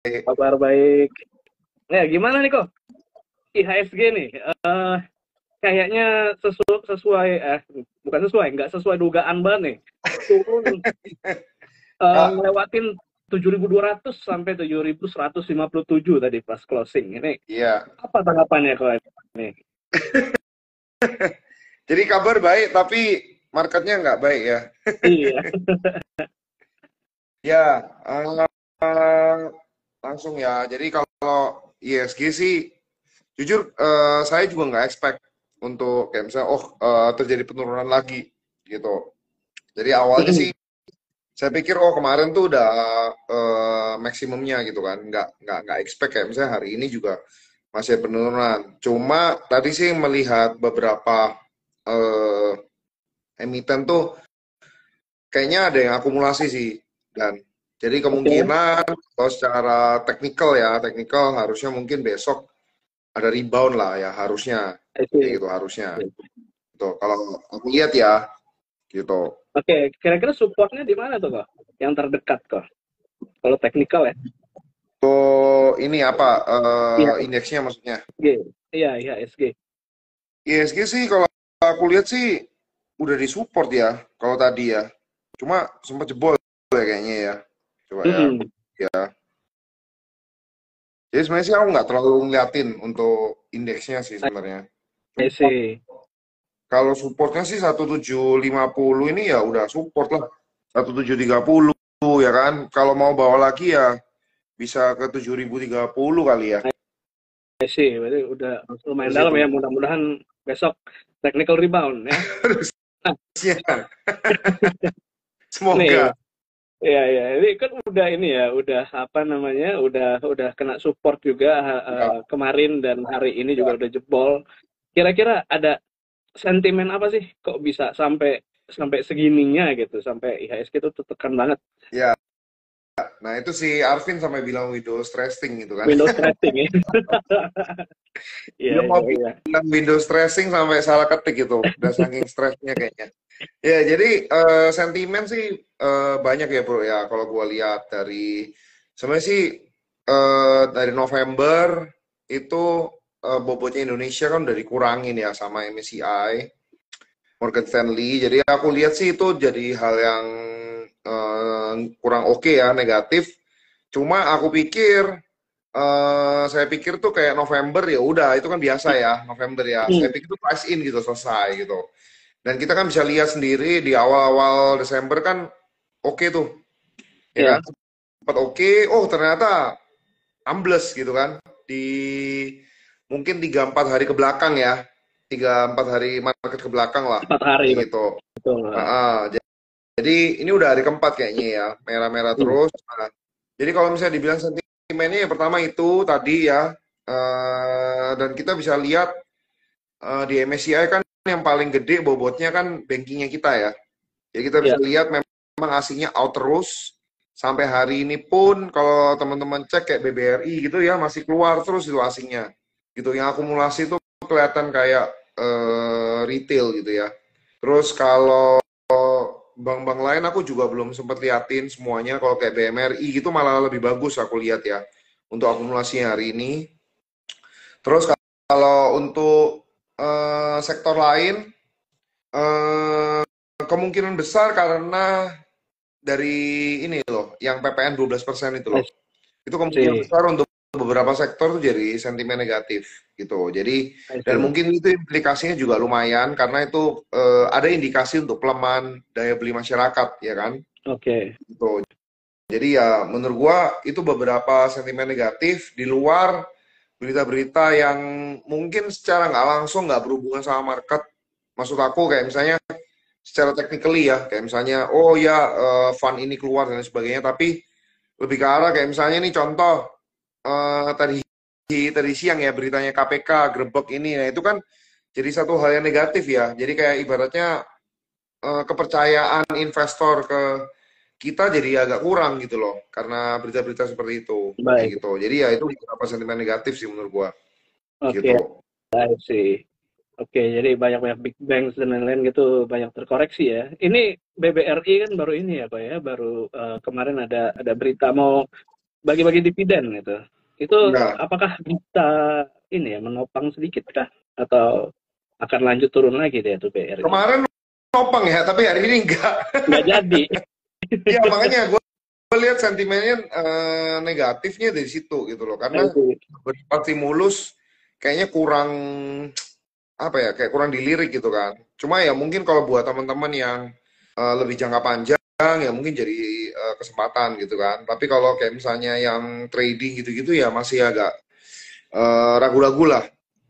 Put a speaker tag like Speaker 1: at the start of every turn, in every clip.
Speaker 1: Kabar baik. Nah, gimana nih kok? IHSG nih, kayaknya sesuai, bukan sesuai, nggak sesuai dugaan banget nih. Turun,
Speaker 2: Ah,
Speaker 1: ngelewatin 7.200 sampai 7.157 tadi pas closing. Ini
Speaker 2: iya.
Speaker 1: apa tanggapannya kok ini?
Speaker 2: Jadi kabar baik, tapi marketnya nggak baik ya.
Speaker 1: Iya,
Speaker 2: Ya, langsung ya. Jadi kalau ISG sih, jujur saya juga nggak expect untuk kayak misalnya, terjadi penurunan lagi gitu. Jadi awalnya sih saya pikir kemarin tuh udah maksimumnya gitu kan, nggak expect kayak misalnya hari ini juga masih penurunan. Cuma tadi sih melihat beberapa eh, emiten tuh kayaknya ada yang akumulasi sih, dan jadi
Speaker 1: oke.
Speaker 2: kemungkinan kalau secara teknikal harusnya mungkin besok ada rebound lah ya, harusnya
Speaker 1: I
Speaker 2: kayak
Speaker 1: see.
Speaker 2: gitu, harusnya gitu kalau aku lihat ya gitu.
Speaker 1: Oke, kira-kira supportnya di mana tuh kok? Yang terdekat kok? Kalau teknikal ya?
Speaker 2: Tuh ini apa
Speaker 1: IHSG.
Speaker 2: indeksnya maksudnya?
Speaker 1: Iya, IHSG.
Speaker 2: ISG sih kalau aku lihat sih udah disupport ya kalau tadi ya. Cuma sempat jebol ya kayaknya ya. Coba ya.
Speaker 1: Mm-mm.
Speaker 2: Ya. Jadi sebenarnya sih aku nggak terlalu ngeliatin untuk indeksnya sih sebenarnya.
Speaker 1: I
Speaker 2: Cuma
Speaker 1: see.
Speaker 2: kalau supportnya sih 1750 ini ya udah support lah. 1730 ya kan. Kalau mau bawa lagi ya bisa ke 7030 kali ya.
Speaker 1: I see, berarti udah lumayan
Speaker 2: Terus
Speaker 1: dalam
Speaker 2: itu
Speaker 1: ya, mudah-mudahan besok technical rebound ya. Nah,
Speaker 2: harusnya.
Speaker 1: nih,
Speaker 2: Semoga.
Speaker 1: ya ya, ini kan udah ini ya, udah apa namanya, udah kena support juga
Speaker 2: Ya,
Speaker 1: kemarin dan hari ini juga
Speaker 2: ya,
Speaker 1: udah jebol. Kira-kira ada sentimen apa sih kok bisa sampai sampai segininya gitu, sampai IHSG itu tekan banget
Speaker 2: ya. Nah itu si Arvin sampai bilang Windows stressing gitu kan.
Speaker 1: Windows tracing ya. Iya
Speaker 2: Dia mau
Speaker 1: iya iya.
Speaker 2: bilang Windows stressing sampai salah ketik gitu. Udah saking stresnya kayaknya. Ya jadi sentimen sih banyak ya bro ya. Kalau gua lihat dari sebenarnya sih dari November itu bobotnya Indonesia kan udah dikurangin ya sama MSCI, Morgan Stanley. Jadi aku lihat sih itu jadi hal yang kurang oke ya, negatif. Cuma aku pikir saya pikir tuh kayak November ya udah itu kan biasa ya November ya. Saya
Speaker 1: Hmm,
Speaker 2: pikir tuh price in gitu selesai gitu. Dan kita kan bisa lihat sendiri di awal-awal Desember kan oke tuh, ya
Speaker 1: ya
Speaker 2: kan? Sempat oke. Oh ternyata ambles gitu kan di mungkin 3-4 hari ke belakang ya, 3-4 hari market ke belakang lah,
Speaker 1: 4 hari
Speaker 2: kayak gitu.
Speaker 1: betul.
Speaker 2: Jadi ini udah hari keempat kayaknya ya, merah-merah
Speaker 1: Hmm,
Speaker 2: terus. Nah, jadi kalau misalnya dibilang sentimennya yang pertama itu tadi ya, dan kita bisa lihat di MSCI kan yang paling gede bobotnya kan bankingnya kita ya. Jadi kita bisa
Speaker 1: ya
Speaker 2: lihat memang aslinya out terus. Sampai hari ini pun kalau teman-teman cek kayak BBRI gitu ya masih keluar terus itu asingnya. Gitu yang akumulasi itu kelihatan kayak retail gitu ya. Terus kalau bank-bank lain aku juga belum sempat liatin semuanya. Kalau kayak BMRI gitu malah lebih bagus aku lihat ya untuk akumulasinya hari ini. Terus kalau untuk sektor lain eh, kemungkinan besar karena dari ini loh, yang PPN 12% itu
Speaker 1: I
Speaker 2: loh. Itu kemungkinan
Speaker 1: see,
Speaker 2: besar untuk beberapa sektor tuh jadi sentimen negatif gitu. Jadi
Speaker 1: I
Speaker 2: dan
Speaker 1: see.
Speaker 2: mungkin itu implikasinya juga lumayan karena itu ada indikasi untuk pelemahan daya beli masyarakat ya kan.
Speaker 1: Oke.
Speaker 2: Gitu. Jadi ya menurut gua itu beberapa sentimen negatif di luar berita-berita yang mungkin secara nggak langsung nggak berhubungan sama market. Maksud aku kayak misalnya secara technically ya, kayak misalnya oh ya fund ini keluar dan lain sebagainya, tapi lebih ke arah kayak misalnya nih contoh tadi tadi siang ya beritanya KPK grebek ini, nah itu kan jadi satu hal yang negatif ya. Jadi kayak ibaratnya kepercayaan investor ke kita jadi agak kurang gitu loh karena berita-berita seperti itu kayak
Speaker 1: Baik.
Speaker 2: gitu. Jadi ya itu beberapa sentimen negatif sih menurut gua
Speaker 1: Oke,
Speaker 2: gitu.
Speaker 1: I see. Oke, jadi banyak-banyak big banks dan lain-lain gitu banyak terkoreksi ya. Ini BBRI kan baru ini ya, Pak ya, baru kemarin ada berita mau bagi-bagi dividen itu. Itu
Speaker 2: Ya,
Speaker 1: apakah bisa ini ya menopang sedikit kah? Atau akan lanjut turun lagi deh tuh BRI?
Speaker 2: kemarin nopang ya, tapi hari ini enggak.
Speaker 1: Nggak jadi.
Speaker 2: Ya makanya gue lihat sentimennya negatifnya dari situ gitu loh, karena bersifat stimulus kayaknya kurang apa ya, kayak kurang dilirik gitu kan. Cuma ya mungkin kalau buat teman-teman yang lebih jangka panjang ya mungkin jadi kesempatan gitu kan. Tapi kalau kayak misalnya yang trading gitu-gitu ya masih agak ragu-ragu lah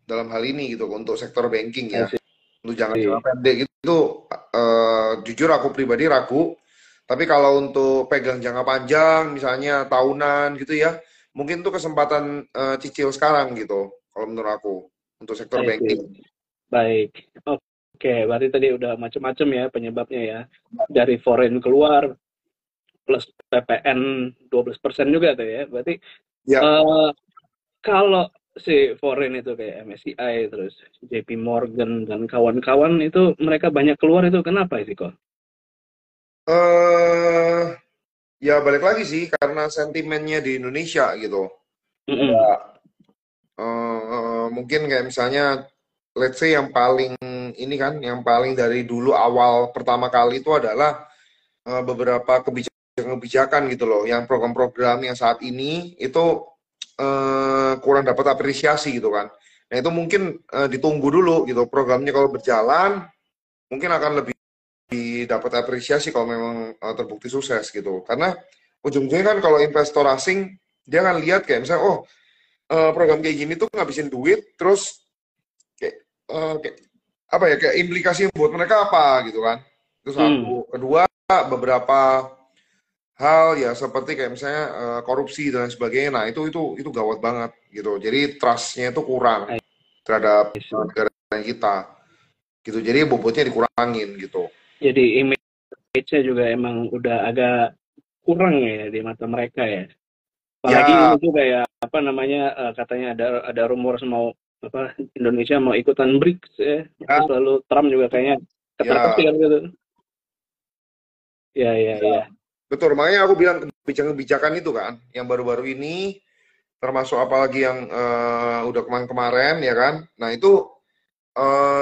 Speaker 2: dalam hal ini gitu untuk sektor banking
Speaker 1: I
Speaker 2: ya.
Speaker 1: see.
Speaker 2: Untuk jangka pendek itu jujur aku pribadi ragu. Tapi kalau untuk pegang jangka panjang misalnya tahunan gitu ya, mungkin tuh kesempatan cicil sekarang gitu kalau menurut aku untuk sektor
Speaker 1: I see.
Speaker 2: banking.
Speaker 1: Baik. Oke, berarti tadi udah macam-macam ya penyebabnya ya. Dari foreign keluar plus PPN 12% juga tuh ya. Berarti
Speaker 2: Ya,
Speaker 1: eh kalau si foreign itu kayak MSCI terus JP Morgan dan kawan-kawan itu mereka banyak keluar itu kenapa sih kok?
Speaker 2: eh ya balik lagi sih karena sentimennya di Indonesia gitu.
Speaker 1: Mm-mm.
Speaker 2: Mungkin kayak misalnya let's say yang paling ini kan yang paling dari dulu awal pertama kali itu adalah beberapa kebijakan-kebijakan gitu loh, yang program-program yang saat ini itu kurang dapat apresiasi gitu kan. Nah itu mungkin ditunggu dulu gitu programnya, kalau berjalan mungkin akan lebih dapat apresiasi kalau memang terbukti sukses gitu. Karena ujung-ujungnya kan kalau investor asing dia kan lihat kayak misalnya oh program kayak gini tuh ngabisin duit, terus kayak, kayak apa ya, kayak implikasi buat mereka apa gitu kan. Itu
Speaker 1: Hmm.
Speaker 2: satu. Kedua, beberapa hal ya seperti kayak misalnya korupsi dan lain sebagainya. Nah, itu gawat banget gitu. Jadi trust-nya itu kurang
Speaker 1: I
Speaker 2: terhadap
Speaker 1: see.
Speaker 2: negara kita gitu. Jadi bobotnya dikurangin gitu.
Speaker 1: Jadi image-nya juga emang udah agak kurang ya di mata mereka ya. Apalagi ini
Speaker 2: Ya,
Speaker 1: juga ya apa namanya katanya ada rumor mau apa Indonesia mau ikutan BRICS ya.
Speaker 2: ya,
Speaker 1: Terus lalu Trump juga kayaknya
Speaker 2: ya,
Speaker 1: ketar-ketir gitu. Ya ya
Speaker 2: ya.
Speaker 1: ya.
Speaker 2: Betul. Makanya aku bilang kebijakan-kebijakan itu kan, yang baru-baru ini, termasuk apalagi yang udah kemarin-kemarin ya kan. Nah, itu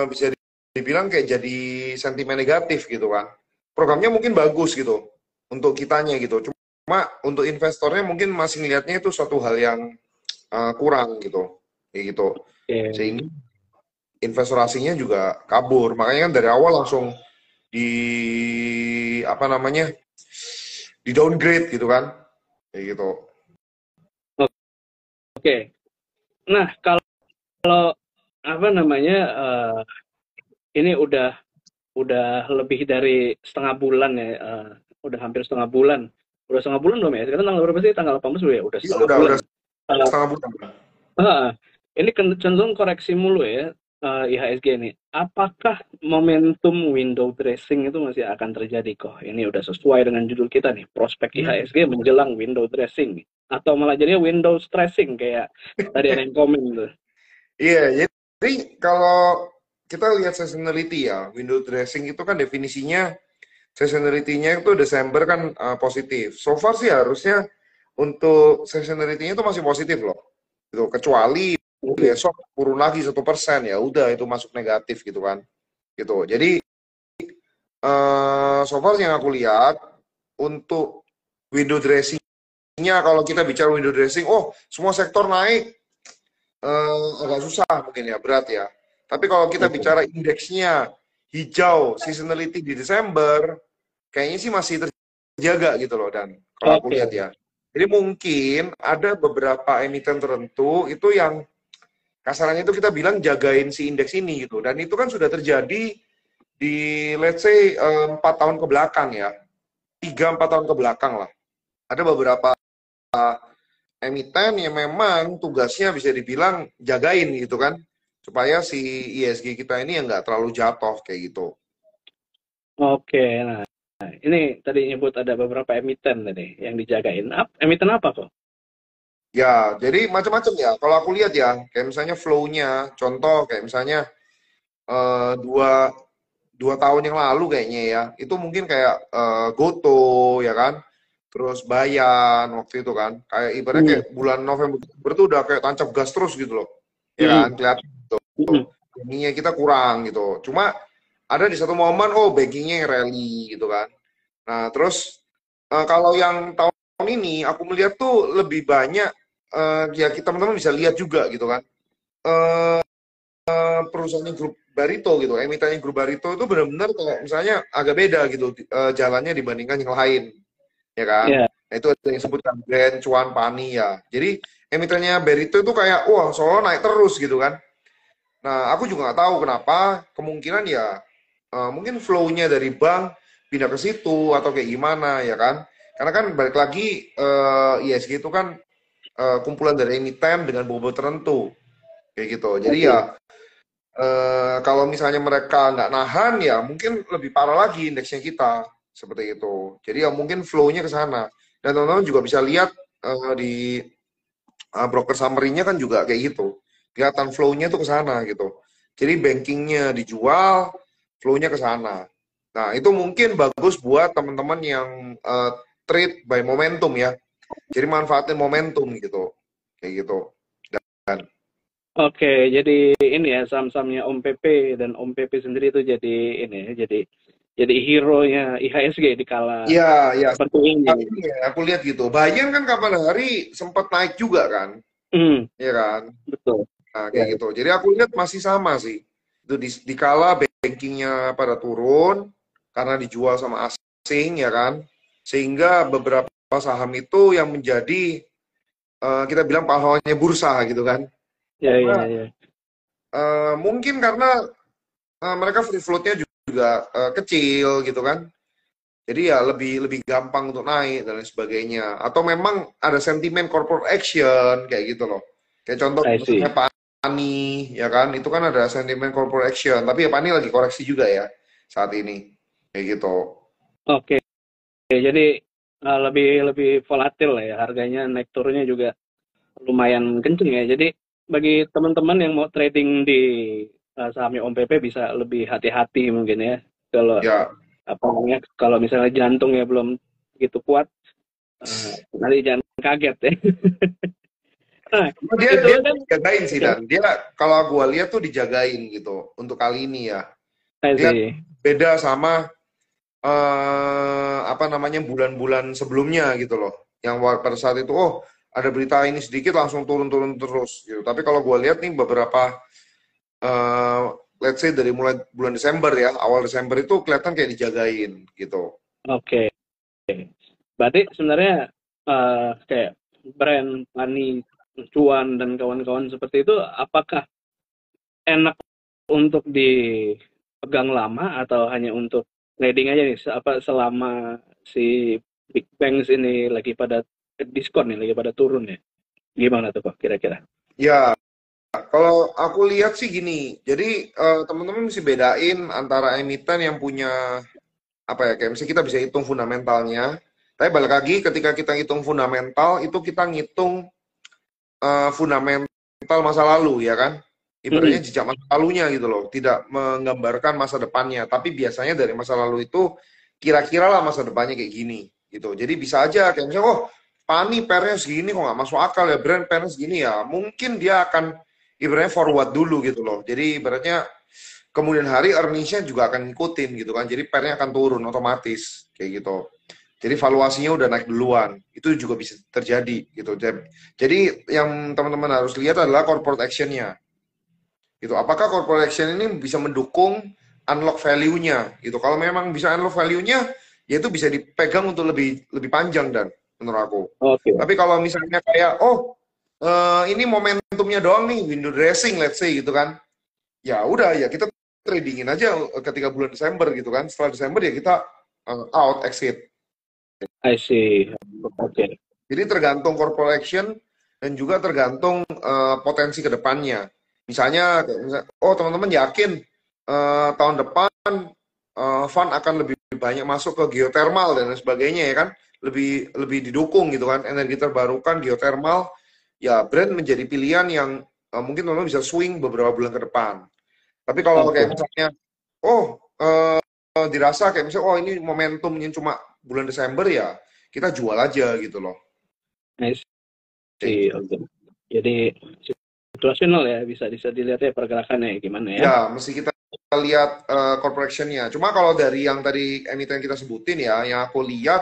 Speaker 2: bisa dibilang kayak jadi sentimen negatif gitu kan. Programnya mungkin bagus gitu untuk kitanya gitu. Cuma untuk investornya mungkin masih ngelihatnya itu suatu hal yang kurang gitu. Kayak gitu.
Speaker 1: Oke.
Speaker 2: Sehingga investor asingnya juga kabur. Makanya kan dari awal langsung di apa namanya? Di downgrade gitu kan. Kayak gitu.
Speaker 1: Oke. Nah, kalau apa namanya ini udah lebih dari setengah bulan ya, udah hampir setengah bulan. Udah setengah bulan belum ya? Sekarang tanggal berapa sih? Tanggal 18 dulu ya? Udah
Speaker 2: Iya
Speaker 1: setengah
Speaker 2: udah
Speaker 1: bulan. Uh,
Speaker 2: setengah bulan.
Speaker 1: ini cenderung koreksi mulu ya, IHSG ini. Apakah momentum window dressing itu masih akan terjadi kok? Ini udah sesuai dengan judul kita nih, prospek IHSG menjelang window dressing. Atau malah jadinya window stressing kayak tadi ada yang komen tuh.
Speaker 2: Iya, jadi kalau kita lihat seasonality ya, window dressing itu kan definisinya seasonality-nya itu Desember kan positif. So far sih harusnya untuk seasonality-nya itu masih positif loh. Gitu. Kecuali besok turun lagi 1%, ya udah itu masuk negatif gitu kan. Gitu. Jadi so far yang aku lihat untuk window dressing-nya, kalau kita bicara window dressing, oh semua sektor naik, agak susah mungkin ya, berat ya. Tapi kalau kita bicara indeksnya hijau, seasonality di Desember, kayaknya sih masih terjaga gitu loh, dan kalau aku
Speaker 1: Oke,
Speaker 2: lihat ya. Jadi mungkin ada beberapa emiten tertentu itu yang kasarannya itu kita bilang jagain si indeks ini gitu. Dan itu kan sudah terjadi di let's say 4 tahun ke belakang ya. 3-4 tahun ke belakang lah. Ada beberapa emiten yang memang tugasnya bisa dibilang jagain gitu kan, supaya si ISG kita ini yang nggak terlalu jatuh kayak gitu.
Speaker 1: oke. Nah, ini tadi nyebut ada beberapa emiten tadi yang dijagain. Emiten apa kok?
Speaker 2: Ya, jadi macam-macam ya. Kalau aku lihat ya, kayak misalnya flow-nya, contoh kayak misalnya dua 2 tahun yang lalu kayaknya ya, itu mungkin kayak Goto ya kan, terus Bayan waktu itu kan. Kayak ibaratnya
Speaker 1: Hmm.
Speaker 2: kayak bulan November tuh udah kayak tancap gas terus gitu loh. Ya kan,
Speaker 1: Hmm.
Speaker 2: kelihatan gitu.
Speaker 1: Hmm.
Speaker 2: Bankingnya kita kurang gitu. Cuma ada di satu momen, oh bankingnya yang rally gitu kan. Nah terus kalau yang tahun ini aku melihat tuh lebih banyak ya kita teman-teman bisa lihat juga gitu kan. Eh, perusahaannya grup Barito gitu, emitennya grup Barito itu benar-benar kayak misalnya agak beda gitu jalannya dibandingkan yang lain, ya kan?
Speaker 1: Ya.
Speaker 2: Nah, itu ada yang sebutkan brand Cuan Pani ya. Jadi emitennya Barito itu kayak wah seolah naik terus gitu kan. Nah aku juga nggak tahu kenapa, kemungkinan ya mungkin flow-nya dari bank pindah ke situ atau kayak gimana ya kan? Karena kan balik lagi ISG itu kan kumpulan dari emiten dengan bobot tertentu kayak gitu. Jadi
Speaker 1: Oke.
Speaker 2: ya kalau misalnya mereka nggak nahan ya mungkin lebih parah lagi indeksnya kita seperti itu. Jadi ya mungkin flow-nya ke sana. Dan teman-teman juga bisa lihat di broker summary-nya kan juga kayak gitu. Kelihatan flow-nya tuh ke sana gitu. Jadi bankingnya dijual, flow-nya ke sana. Nah itu mungkin bagus buat teman-teman yang trade by momentum ya. Jadi manfaatin momentum gitu, kayak gitu. Dan
Speaker 1: Oke, jadi ini ya saham-sahamnya Om PP dan Om PP sendiri itu jadi ini ya, jadi hero-nya IHSG di kala
Speaker 2: iya, ya
Speaker 1: seperti ini.
Speaker 2: saat ini ya, aku lihat gitu. Bayan kan kapan hari sempat naik juga kan,
Speaker 1: Hmm,
Speaker 2: ya kan?
Speaker 1: betul.
Speaker 2: Nah,
Speaker 1: Ya,
Speaker 2: kayak gitu. Jadi aku lihat masih sama sih. Itu di kala bankingnya pada turun karena dijual sama asing, ya kan? Sehingga beberapa saham itu yang menjadi kita bilang pahlawannya bursa gitu kan.
Speaker 1: ya,
Speaker 2: Karena
Speaker 1: ya, ya.
Speaker 2: mungkin karena mereka free float-nya juga kecil gitu kan. Jadi ya lebih lebih gampang untuk naik dan lain sebagainya. Atau memang ada sentimen corporate action kayak gitu loh. Kayak contoh
Speaker 1: I
Speaker 2: misalnya
Speaker 1: see.
Speaker 2: Pani, ya kan, itu kan ada sentimen corporate action. Tapi ya Pani lagi koreksi juga ya saat ini, kayak gitu.
Speaker 1: Oke, jadi lebih lebih volatil lah ya, harganya naik turunnya juga lumayan kenceng ya. Jadi bagi teman-teman yang mau trading di sahamnya Om PP bisa lebih hati-hati mungkin ya. Kalau
Speaker 2: Ya,
Speaker 1: apa namanya, kalau misalnya jantungnya belum begitu kuat, nanti jangan kaget ya. Nah,
Speaker 2: cuma dia
Speaker 1: itu
Speaker 2: dia
Speaker 1: kan
Speaker 2: dijagain sih
Speaker 1: ya,
Speaker 2: dan dia kalau gua lihat tuh dijagain gitu untuk kali ini ya.
Speaker 1: I
Speaker 2: Dia
Speaker 1: see.
Speaker 2: beda sama apa namanya bulan-bulan sebelumnya gitu loh. Yang pada saat itu oh ada berita ini sedikit langsung turun-turun terus gitu. Tapi kalau gua lihat nih beberapa eh let's say dari mulai bulan Desember ya, awal Desember itu kelihatan kayak dijagain gitu.
Speaker 1: Oke. Berarti sebenarnya kayak brand Pani, Cuan dan kawan-kawan seperti itu, apakah enak untuk dipegang lama atau hanya untuk trading aja nih? Apa selama si Big Banks ini lagi pada diskon nih, lagi pada turun ya? Gimana tuh Pak kira-kira?
Speaker 2: Ya, kalau aku lihat sih gini. Jadi teman-teman mesti bedain antara emiten yang punya apa ya, kayak misalnya kita bisa hitung fundamentalnya. Tapi balik lagi ketika kita hitung fundamental itu kita ngitung fundamental masa lalu ya kan. Ibaratnya
Speaker 1: Hmm,
Speaker 2: jejak masa lalunya gitu loh, tidak menggambarkan masa depannya. Tapi biasanya dari masa lalu itu kira-kira lah masa depannya kayak gini gitu. Jadi bisa aja kayak misalnya oh Pani pernya segini kok nggak masuk akal ya, brand pernya segini ya. Mungkin dia akan ibaratnya forward dulu gitu loh. Jadi ibaratnya kemudian hari earningsnya juga akan ngikutin gitu kan. Jadi pernya akan turun otomatis kayak gitu. Jadi valuasinya udah naik duluan. Itu juga bisa terjadi gitu. Jadi yang teman-teman harus lihat adalah corporate action-nya. Gitu. Apakah corporate action ini bisa mendukung unlock value-nya gitu. Kalau memang bisa unlock value-nya, ya itu bisa dipegang untuk lebih lebih panjang dan menurut aku.
Speaker 1: oke,
Speaker 2: Tapi kalau misalnya kayak oh ini momentumnya doang nih window dressing let's say gitu kan. Ya udah ya kita tradingin aja ketika bulan Desember gitu kan. Setelah Desember ya kita out exit.
Speaker 1: I see. Oke,
Speaker 2: Jadi tergantung corporate action dan juga tergantung potensi ke depannya. Misalnya, oh teman-teman yakin tahun depan fund akan lebih banyak masuk ke geothermal dan lain sebagainya ya kan, lebih lebih didukung gitu kan, energi terbarukan, geothermal, ya brand menjadi pilihan yang mungkin teman-teman bisa swing beberapa bulan ke depan. Tapi kalau
Speaker 1: oke.
Speaker 2: kayak misalnya, oh dirasa kayak misalnya, oh ini momentumnya cuma bulan Desember ya, kita jual aja gitu loh.
Speaker 1: I
Speaker 2: Kayak
Speaker 1: see.
Speaker 2: gitu.
Speaker 1: Oke. Jadi situasional ya, bisa dilihat ya pergerakannya gimana ya.
Speaker 2: Ya, mesti kita lihat corporation-nya. Cuma kalau dari yang tadi emiten kita sebutin ya, yang aku lihat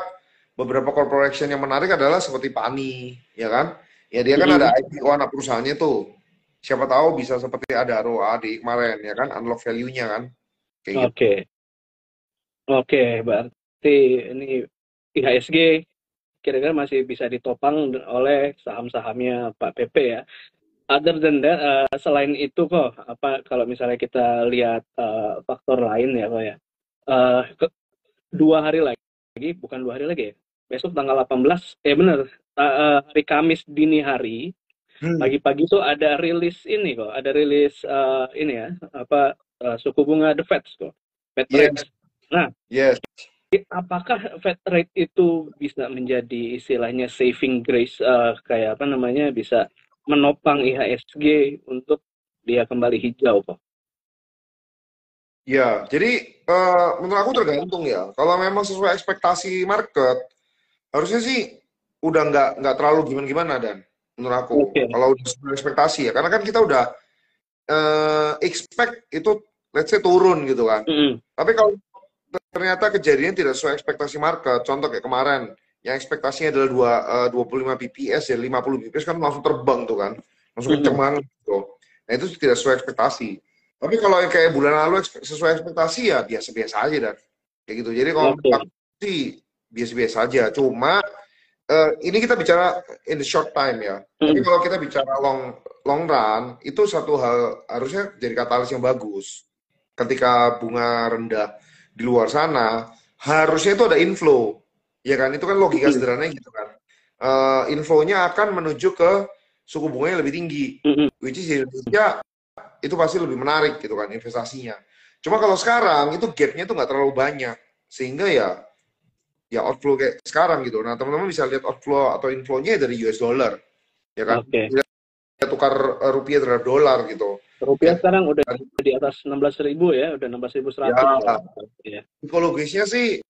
Speaker 2: beberapa corporation yang menarik adalah seperti PANI, ya kan? Ya dia kan ada IPO anak perusahaannya tuh. Siapa tahu bisa seperti ada ROA di kemarin, ya kan? Unlock value-nya kan? Kayak gitu.
Speaker 1: Oke. Oke, berarti ini IHSG kira-kira masih bisa ditopang oleh saham-sahamnya Pak Pepe ya. Other than that, selain itu kok, apa kalau misalnya kita lihat faktor lain ya kok ya. Uh, 2 hari lagi, bukan 2 hari lagi ya. Besok tanggal 18, benar. Hari Kamis dini hari, pagi-pagi tuh ada rilis ini kok, ada rilis ini ya, apa suku bunga The Fed kok, Fed rate. Nah,
Speaker 2: Yes.
Speaker 1: apakah Fed rate itu bisa menjadi istilahnya saving grace, kayak apa namanya, bisa menopang IHSG untuk dia kembali hijau kok?
Speaker 2: Ya, jadi menurut aku tergantung ya. Kalau memang sesuai ekspektasi market, harusnya sih udah nggak terlalu gimana-gimana dan menurut aku.
Speaker 1: Oke.
Speaker 2: Kalau udah sesuai ekspektasi ya, karena kan kita udah expect itu let's say turun gitu kan. Tapi kalau ternyata kejadiannya tidak sesuai ekspektasi market, contoh kayak kemarin, yang ekspektasinya adalah 25 bps ya 50 bps kan langsung terbang tuh kan, langsung kenceng banget gitu. Nah itu tidak sesuai ekspektasi. Tapi kalau yang kayak bulan lalu sesuai ekspektasi ya biasa-biasa aja dan kayak gitu. Jadi kalau aku sih biasa-biasa aja. Cuma ini kita bicara in the short time ya. Tapi kalau kita bicara long run, itu satu hal harusnya jadi katalis yang bagus. Ketika bunga rendah di luar sana, harusnya itu ada inflow. Ya kan? Itu kan logika sederhananya gitu kan. Inflow-nya akan menuju ke suku bunganya lebih tinggi. Which is Indonesia itu pasti lebih menarik gitu kan investasinya. Cuma kalau sekarang itu gapnya tuh nggak terlalu banyak. Sehingga ya outflow kayak sekarang gitu. Nah, teman-teman bisa lihat outflow atau inflow-nya dari US dollar. Ya kan? Kita tukar rupiah terhadap dolar gitu.
Speaker 1: Rupiah sekarang udah di atas 16.000 ya, udah 16.100 ya.
Speaker 2: Psikologisnya sih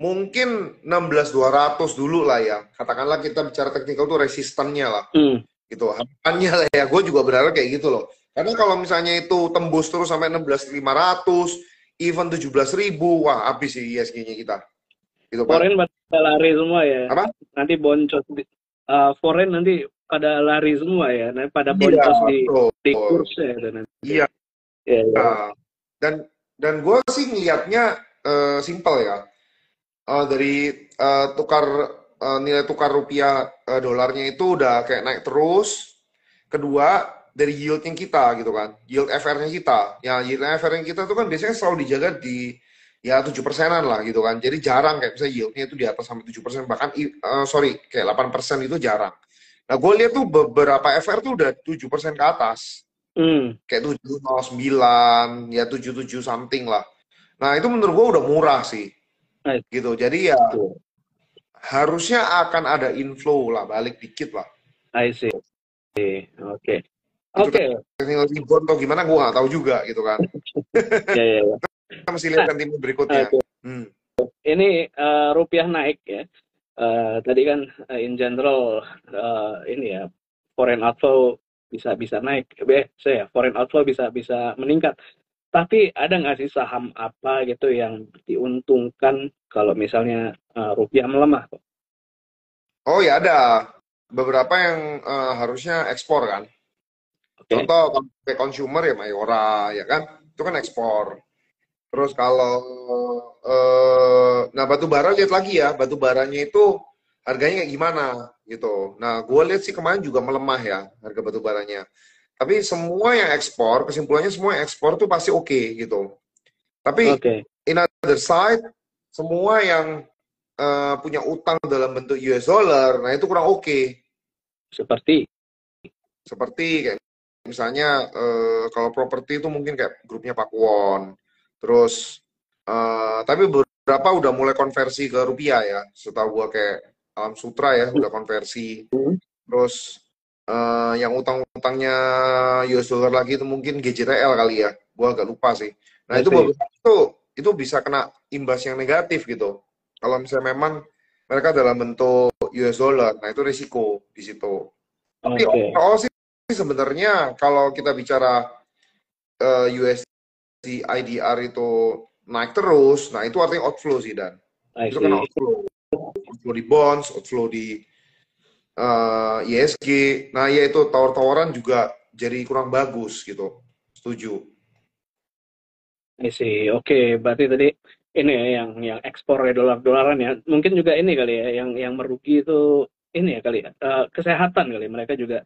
Speaker 2: mungkin 16.200 dulu lah ya. Katakanlah kita bicara teknikal tuh resistannya lah. Gitu. Harapannya lah ya. Gue juga berharap kayak gitu loh. Karena kalau misalnya itu tembus terus sampai 16.500, even 17.000, wah habis sih ISG-nya kita. Gitu,
Speaker 1: foreign pada lari semua ya.
Speaker 2: Apa?
Speaker 1: Nanti boncos foreign nanti pada lari semua ya, nanti pada boncos di kursnya itu nanti.
Speaker 2: Iya. Dan gue sih ngelihatnya simple ya. Dari nilai tukar rupiah dolarnya itu udah kayak naik terus. Kedua, dari yieldnya kita gitu kan, yield FR-nya kita. Ya, yield FR-nya kita tuh kan biasanya selalu dijaga di ya 7%-an lah gitu kan. Jadi jarang kayak misalnya yieldnya itu di atas sampai 7%, bahkan kayak 8% itu jarang. Nah, gue lihat tuh beberapa FR tuh udah 7% ke atas. Kayak 709, ya 77 something lah. Nah, itu menurut gue udah murah sih. Gitu. Jadi ya harusnya akan ada inflow lah, balik dikit lah.
Speaker 1: I see. Oke.
Speaker 2: Teknikal rebound atau gimana gue nggak tahu juga gitu kan.
Speaker 1: Ya.
Speaker 2: Kita mesti lihat sentimen berikutnya.
Speaker 1: Ini rupiah naik ya. Tadi kan in general ini ya, foreign outflow bisa naik. Foreign outflow bisa meningkat. Tapi ada nggak sih saham apa gitu yang diuntungkan kalau misalnya rupiah melemah?
Speaker 2: Oh ya ada. Beberapa yang harusnya ekspor kan. Contoh kayak consumer ya Mayora ya kan, itu kan ekspor. Terus kalau nah batu bara lihat lagi ya, batu baranya itu harganya kayak gimana gitu. Nah gue lihat sih kemarin juga melemah ya harga batu baranya. Tapi semua yang ekspor, kesimpulannya semua yang ekspor tuh pasti oke gitu. Tapi in other side, semua yang punya utang dalam bentuk US dollar, nah itu kurang oke.
Speaker 1: Seperti
Speaker 2: kayak misalnya kalau properti itu mungkin kayak grupnya Pakuwon, terus tapi beberapa udah mulai konversi ke rupiah ya, setahu gua kayak Alam Sutra ya udah konversi, terus yang utang-utangnya US dollar lagi itu mungkin GJTL kali ya, gua agak lupa sih. Nah itu bisa kena imbas yang negatif gitu, kalau misalnya memang mereka dalam bentuk US dollar. Nah, itu risiko di situ. Tapi
Speaker 1: Oke,
Speaker 2: overall sih sebenarnya kalau kita bicara USD IDR itu naik terus, nah itu artinya outflow sih, Dan.
Speaker 1: I
Speaker 2: Itu karena
Speaker 1: see.
Speaker 2: outflow di bonds, outflow di ISG. Nah, ya itu tawar-tawaran juga jadi kurang bagus gitu. Setuju.
Speaker 1: I see. Oke, berarti tadi ini ya yang ekspor ya dolar-dolaran ya. Mungkin juga ini kali ya yang merugi itu ini ya kali ya. Kesehatan kali. Mereka juga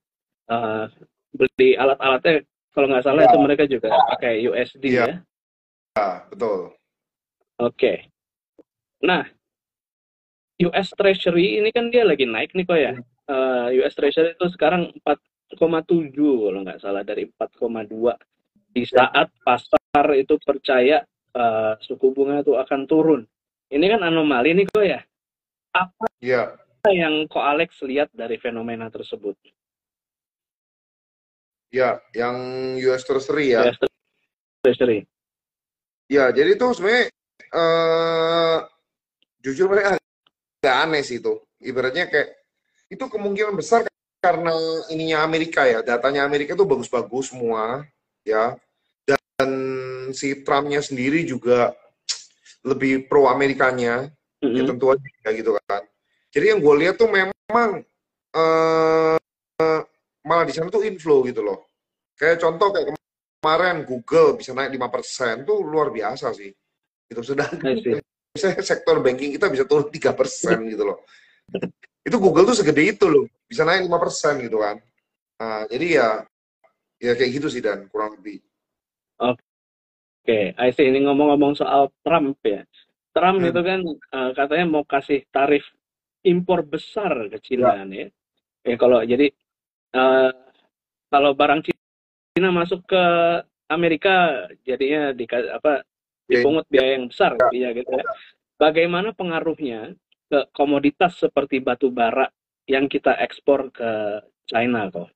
Speaker 1: eh, beli alat-alatnya kalau nggak salah
Speaker 2: Ya,
Speaker 1: itu mereka juga pakai USD
Speaker 2: iya,
Speaker 1: ya.
Speaker 2: betul.
Speaker 1: Oke. Nah, US Treasury ini kan dia lagi naik nih kok ya. US Treasury itu sekarang 4,7 kalau nggak salah dari 4,2 di
Speaker 2: Ya,
Speaker 1: saat pasar itu percaya suku bunga itu akan turun. Ini kan anomali nih kok ya. Apa
Speaker 2: ya,
Speaker 1: yang kok Alex lihat dari fenomena tersebut?
Speaker 2: ya, yang US Treasury ya.
Speaker 1: US Treasury.
Speaker 2: Ya, jadi itu sebenarnya eh jujur mereka agak aneh sih itu. Ibaratnya kayak itu kemungkinan besar karena ininya Amerika ya, datanya Amerika itu bagus-bagus semua ya. Dan si Trumpnya sendiri juga lebih pro Amerikanya, ya
Speaker 1: Mm-hmm.
Speaker 2: tentu aja ya gitu kan. Jadi yang gue lihat tuh memang eh, malah di sana tuh inflow gitu loh. Kayak contoh kayak kemarin Google bisa naik 5% tuh luar biasa sih. Itu sedangkan
Speaker 1: I see.
Speaker 2: misalnya sektor banking kita bisa turun 3% gitu loke. Itu Google tuh segede itu loh, bisa naik 5% gitu kan. Nah, jadi ya kayak gitu sih, Dan kurang lebih.
Speaker 1: Oke, I see. Ini ngomong-ngomong soal Trump ya. Trump itu
Speaker 2: Hmm,
Speaker 1: kan katanya mau kasih tarif impor besar ke
Speaker 2: ya,
Speaker 1: Cina nih. Ya kalau jadi eh, kalau barang Cina masuk ke Amerika jadinya
Speaker 2: ya,
Speaker 1: dipungut
Speaker 2: ya,
Speaker 1: biaya yang besar ya gitu ya. Bagaimana pengaruhnya ke komoditas seperti batu bara yang kita ekspor ke China kok?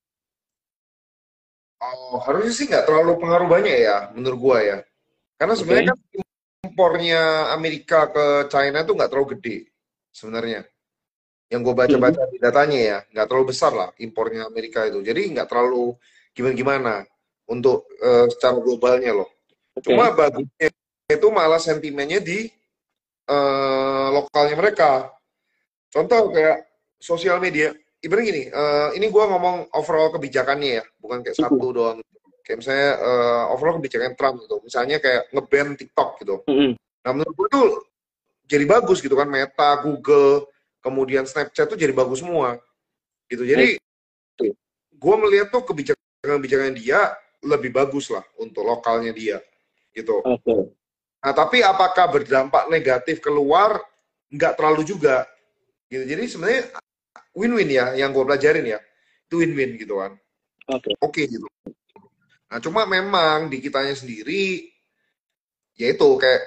Speaker 2: oh, harusnya sih nggak terlalu pengaruh banyak ya, menurut gua ya. Karena sebenarnya
Speaker 1: Oke.
Speaker 2: kan impornya Amerika ke China tuh nggak terlalu gede sebenarnya. Yang gue
Speaker 1: Mhm.
Speaker 2: baca-baca di datanya ya, nggak terlalu besar lah impornya Amerika itu. Jadi nggak terlalu gimana-gimana untuk secara globalnya loh. Cuma
Speaker 1: Oke.
Speaker 2: bagusnya itu malah sentimennya di lokalnya mereka. Contoh kayak sosial media. Ibaratnya gini, ini gue ngomong overall kebijakannya ya, bukan kayak
Speaker 1: Mhm.
Speaker 2: satu doang. Kayak misalnya overall kebijakan Trump gitu. Misalnya kayak nge-ban TikTok gitu.
Speaker 1: Mhm.
Speaker 2: Nah menurut gue tuh jadi bagus gitu kan. Meta, Google, kemudian Snapchat tuh jadi bagus semua gitu.
Speaker 1: I
Speaker 2: Jadi
Speaker 1: see.
Speaker 2: gue melihat tuh kebijakan-kebijakan dia lebih bagus lah untuk lokalnya dia gitu.
Speaker 1: Oke.
Speaker 2: Nah tapi apakah berdampak negatif keluar? Nggak terlalu juga gitu. Jadi sebenarnya win-win ya yang gue pelajarin ya. Itu win-win gitu kan.
Speaker 1: Oke.
Speaker 2: Oke gitu. Nah cuma memang di kitanya sendiri yaitu kayak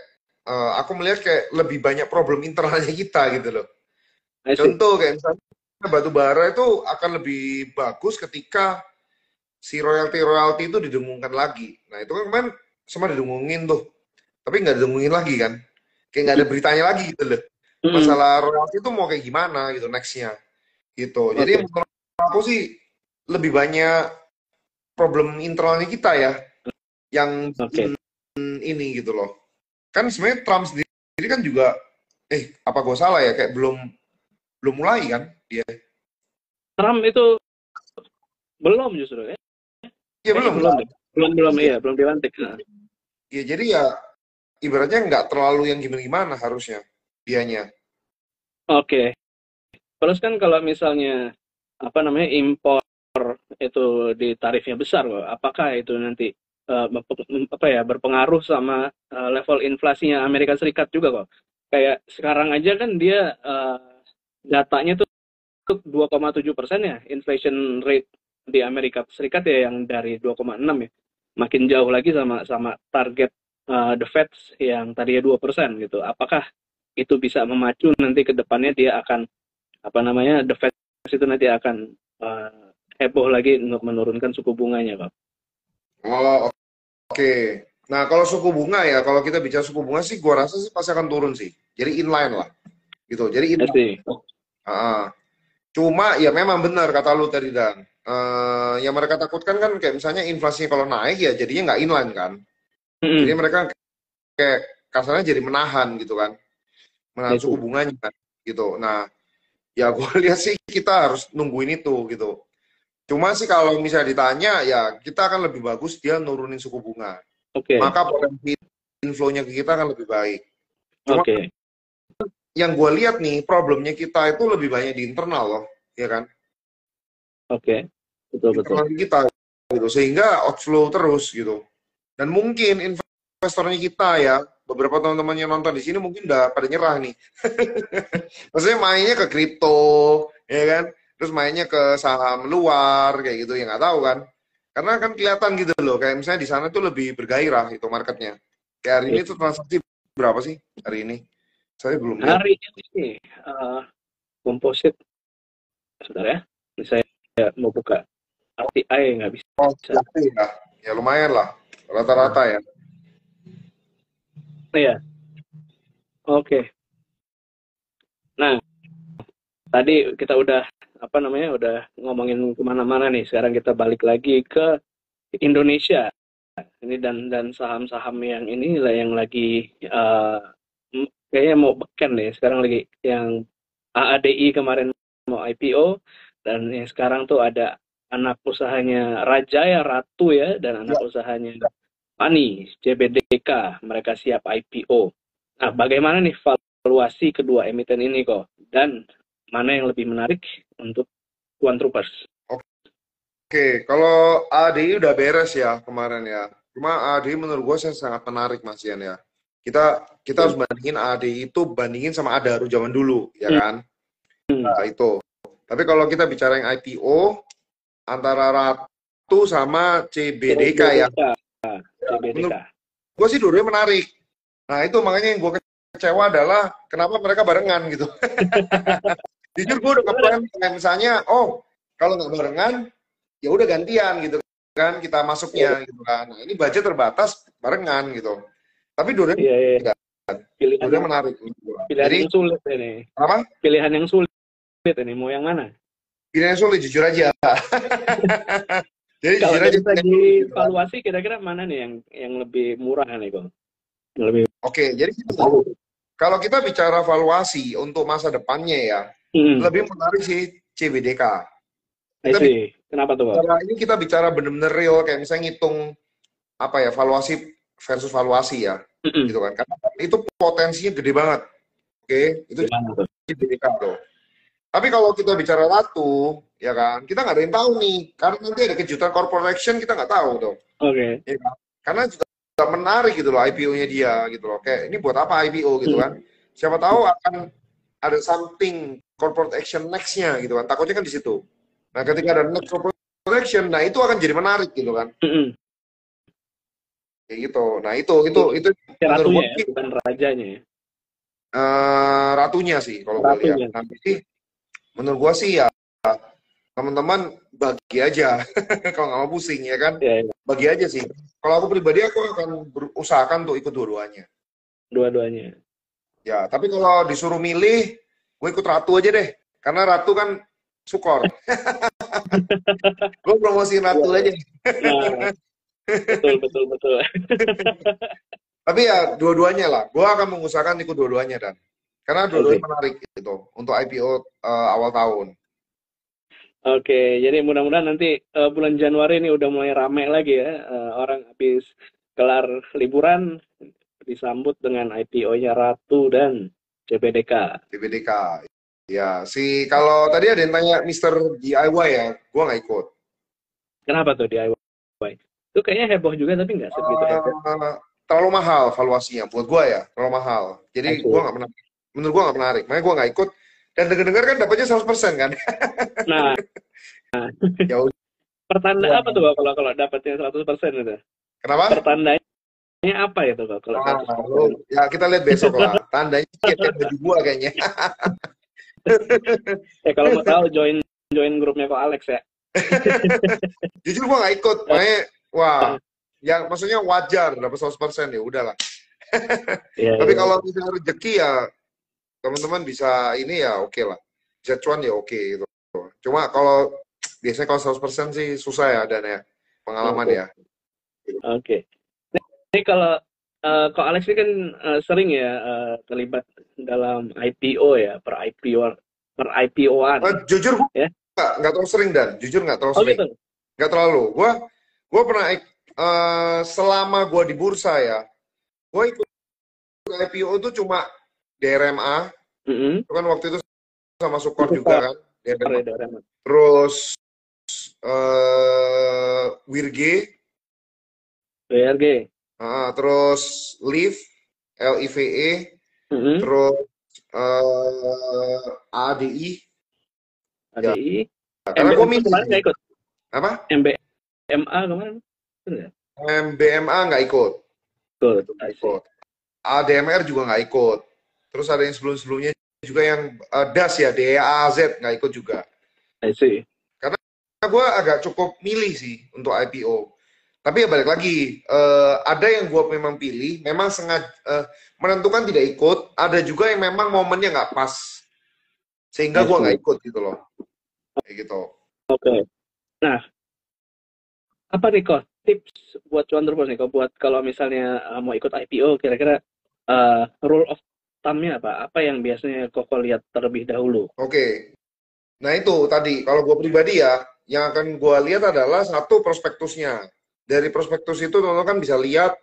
Speaker 2: aku melihat kayak lebih banyak problem internalnya kita gitu loh.
Speaker 1: I see.
Speaker 2: Contoh kayak misalnya batu bara itu akan lebih bagus ketika si royalti-royalti itu didengungkan lagi. Nah itu kan kemarin semua didengungin tuh, tapi nggak didengungin lagi kan. Kayak nggak ada beritanya lagi gitu loh.
Speaker 1: Mhm.
Speaker 2: Masalah royalti itu mau kayak gimana gitu nextnya gitu. Jadi
Speaker 1: Oke.
Speaker 2: menurut aku sih lebih banyak problem internalnya kita ya yang
Speaker 1: Oke.
Speaker 2: ini gitu loh. Kan sebenarnya Trump sendiri kan juga apa gue salah ya kayak belum belum mulai kan dia.
Speaker 1: Trump itu belum justru ya.
Speaker 2: Iya
Speaker 1: Kayaknya
Speaker 2: belum
Speaker 1: belum
Speaker 2: kan?
Speaker 1: deh. Belum
Speaker 2: Iya.
Speaker 1: iya, belum dilantik. Heeh.
Speaker 2: Iya jadi ya ibaratnya nggak terlalu yang gimana-gimana harusnya dianya.
Speaker 1: Oke. Terus kan kalau misalnya impor itu di tarifnya besar loh. Apakah itu nanti berpengaruh sama level inflasinya Amerika Serikat juga kok. Kayak sekarang aja kan dia datanya tuh 2,7% ya inflation rate di Amerika Serikat ya yang dari 2,6 ya. Makin jauh lagi sama sama target the Fed yang tadinya 2% gitu. Apakah itu bisa memacu nanti ke depannya dia akan the Fed itu nanti akan heboh lagi untuk menurunkan suku bunganya, Pak.
Speaker 2: Oh oke. Nah kalau suku bunga ya kalau kita bicara suku bunga sih gua rasa sih pasti akan turun sih. Jadi inline lah. gitu. Jadi itu. Cuma ya memang benar kata lu tadi Dan. Yang mereka takutkan kan kayak misalnya inflasinya kalau naik ya jadinya nggak inline kan. Jadi mereka kayak kasarnya jadi menahan gitu kan, menahan suku bunganya gitu. Nah, ya gue lihat sih kita harus nungguin itu gitu. Cuma sih kalau misalnya ditanya ya kita akan lebih bagus dia nurunin suku bunga. Maka potensi inflow-nya ke kita akan lebih baik. Cuma yang gue lihat nih problemnya kita itu lebih banyak di internal loh, ya kan? Betul. Kita gitu sehingga outflow terus gitu. Dan mungkin investornya kita ya, beberapa teman-teman yang nonton di sini mungkin udah pada nyerah nih. Maksudnya mainnya ke kripto, ya kan? Terus mainnya ke saham luar kayak gitu ya nggak tahu kan? Karena kan kelihatan gitu loh, kayak misalnya di sana tuh lebih bergairah itu marketnya. Kayak hari ini tuh transaksi berapa sih hari ini? Saya belum lihat.
Speaker 1: Hari ini komposit, sebentar ya. Saya mau buka RTI nggak bisa.
Speaker 2: Ya lumayan lah, rata-rata ya.
Speaker 1: Iya. Nah, tadi kita udah udah ngomongin kemana-mana nih. Sekarang kita balik lagi ke Indonesia. Ini dan saham-saham yang ini lah yang lagi kayaknya mau beken nih. Sekarang lagi yang AADI kemarin mau IPO dan yang sekarang tuh ada anak usahanya Rajaya Ratu ya dan anak usahanya Pani CBDK, mereka siap IPO. Nah, bagaimana nih valuasi kedua emiten ini kok? Dan mana yang lebih menarik untuk Tuan Troopers?
Speaker 2: Oke, kalau ADI udah beres ya kemarin ya. Cuma ADI menurut gue sangat menarik Mas Ian ya. Kita harus bandingin ADI itu bandingin sama Adaro zaman dulu, ya kan? Nah, itu. Tapi kalau kita bicara yang IPO, antara Ratu sama CBDK ya. Menurut gue sih dua-duanya menarik. Nah itu makanya yang gue kecewa adalah kenapa mereka barengan gitu. Jujur gue udah ngeplan misalnya, kalau nggak barengan, ya udah gantian gitu kan kita masuknya gitu kan. Nah ini budget terbatas barengan gitu. Tapi dua-duanya dua-duanya menarik.
Speaker 1: Pilihan yang sulit ini.
Speaker 2: Apa?
Speaker 1: Pilihan yang sulit ini mau yang mana?
Speaker 2: Pilihan yang sulit jujur aja.
Speaker 1: Jadi kalau dari segi valuasi kira-kira mana nih yang lebih murah nih kok?
Speaker 2: Oke, jadi kalau kita bicara valuasi untuk masa depannya ya, lebih menarik sih CBDK.
Speaker 1: Kenapa tuh, Pak?
Speaker 2: Karena ini kita bicara benar-benar real, kayak misalnya ngitung apa ya valuasi versus valuasi ya, gitu kan? Karena itu potensinya gede banget. Oke, itu CBDK tuh. Tapi kalau kita bicara Ratu, ya kan, kita nggak ada yang tahu nih, karena nanti ada kejutan corporate action kita nggak tahu tuh. Ya kan? Karena juga menarik gitu loh IPO-nya dia gitu loh. Kayak ini buat apa IPO gitu kan? Siapa tahu akan ada something corporate action next-nya gitu kan. Takutnya kan di situ. Nah, ketika ada next corporate action, nah itu akan jadi menarik gitu kan. Kayak gitu. Nah, itu
Speaker 1: Ratunya ya, bukan rajanya ya.
Speaker 2: Ratunya sih kalau gue lihat. Nah, jadi menurut gue sih ya teman-teman bagi aja kalau nggak mau pusing ya kan, bagi aja sih. Kalau aku pribadi aku akan berusahakan untuk ikut dua-duanya. Ya, tapi kalau disuruh milih, gue ikut Ratu aja deh, karena Ratu kan sukor. Gue promosiin Ratu aja.
Speaker 1: Betul.
Speaker 2: Tapi ya dua-duanya lah, gue akan mengusahakan ikut dua-duanya dan karena dua-duanya menarik gitu untuk IPO awal tahun.
Speaker 1: Oke, jadi mudah-mudahan nanti bulan Januari ini udah mulai ramai lagi ya. Orang habis kelar liburan disambut dengan IPO-nya Ratu dan CBDK.
Speaker 2: Ya, kalau tadi ada yang tanya Mr. DIY ya, gue nggak ikut.
Speaker 1: Kenapa tuh DIY? Itu kayaknya heboh juga tapi nggak segitu heboh.
Speaker 2: Terlalu mahal valuasinya buat gue ya, terlalu mahal. Jadi gue nggak menarik. Menurut gue nggak menarik, makanya gue nggak ikut. Dan dengar-dengar kan dapatnya 100% kan?
Speaker 1: Nah. Ya, pertanda apa tuh kalau dapatnya 100% itu?
Speaker 2: Kenapa?
Speaker 1: Pertandanya apa ya tuh kalau 100%?
Speaker 2: Ya kita lihat besok lah. Tandanya kayak baju gua kayaknya.
Speaker 1: Kalau mau tahu join grupnya kok Alex ya.
Speaker 2: Jujur gua nggak ikut, makanya ya maksudnya wajar dapat 100% ya udahlah. Tapi kalau misalnya rezeki ya teman-teman bisa ini ya oke lah. Bisa cuan ya oke gitu. Cuma kalau biasanya kalau 100% sih susah ya dan ya pengalaman
Speaker 1: Oke.
Speaker 2: ya.
Speaker 1: Oke. Ini kalau kok Alex ini kan sering ya terlibat dalam IPO ya, per IPO-an
Speaker 2: Jujur gue
Speaker 1: ya.
Speaker 2: nggak terlalu sering dan jujur nggak terlalu
Speaker 1: Oh
Speaker 2: sering.
Speaker 1: gitu.
Speaker 2: Nggak terlalu. Gue pernah selama gue di bursa ya, gue ikut IPO itu cuma DRMA,
Speaker 1: Mm-mm.
Speaker 2: itu kan waktu itu sama Sukor
Speaker 1: Itu
Speaker 2: juga kan, DRMA.
Speaker 1: Doraemon.
Speaker 2: Terus Wirge,
Speaker 1: BRG.
Speaker 2: terus Live, LIVE,
Speaker 1: Mm-mm.
Speaker 2: terus ADI. Ya,
Speaker 1: ADI.
Speaker 2: karena gue
Speaker 1: MBMA
Speaker 2: milih
Speaker 1: kemarin
Speaker 2: sih.
Speaker 1: nggak ikut.
Speaker 2: Apa?
Speaker 1: MBMA kemarin. Betul ya?
Speaker 2: BMA nggak ikut.
Speaker 1: Good,
Speaker 2: Itu nggak
Speaker 1: I see.
Speaker 2: ikut. ADMR juga nggak ikut. Terus ada yang sebelum-sebelumnya juga yang DAS ya, DAZ nggak ikut juga.
Speaker 1: I see.
Speaker 2: Karena gue agak cukup milih sih untuk IPO. Tapi ya balik lagi, ada yang gue memang pilih, memang sengaja menentukan tidak ikut. Ada juga yang memang momennya nggak pas, sehingga
Speaker 1: I
Speaker 2: gue nggak
Speaker 1: see.
Speaker 2: ikut gitu loh, kayak gitu.
Speaker 1: Oke. Nah, apa nih kok tips buat cuan terus nih kok buat kalau misalnya mau ikut IPO kira-kira rule of thumb-nya apa? Apa yang biasanya kok lihat terlebih dahulu?
Speaker 2: Oke, nah itu tadi kalau gue pribadi ya, yang akan gue lihat adalah satu prospektusnya. Dari prospektus itu teman-teman kan bisa lihat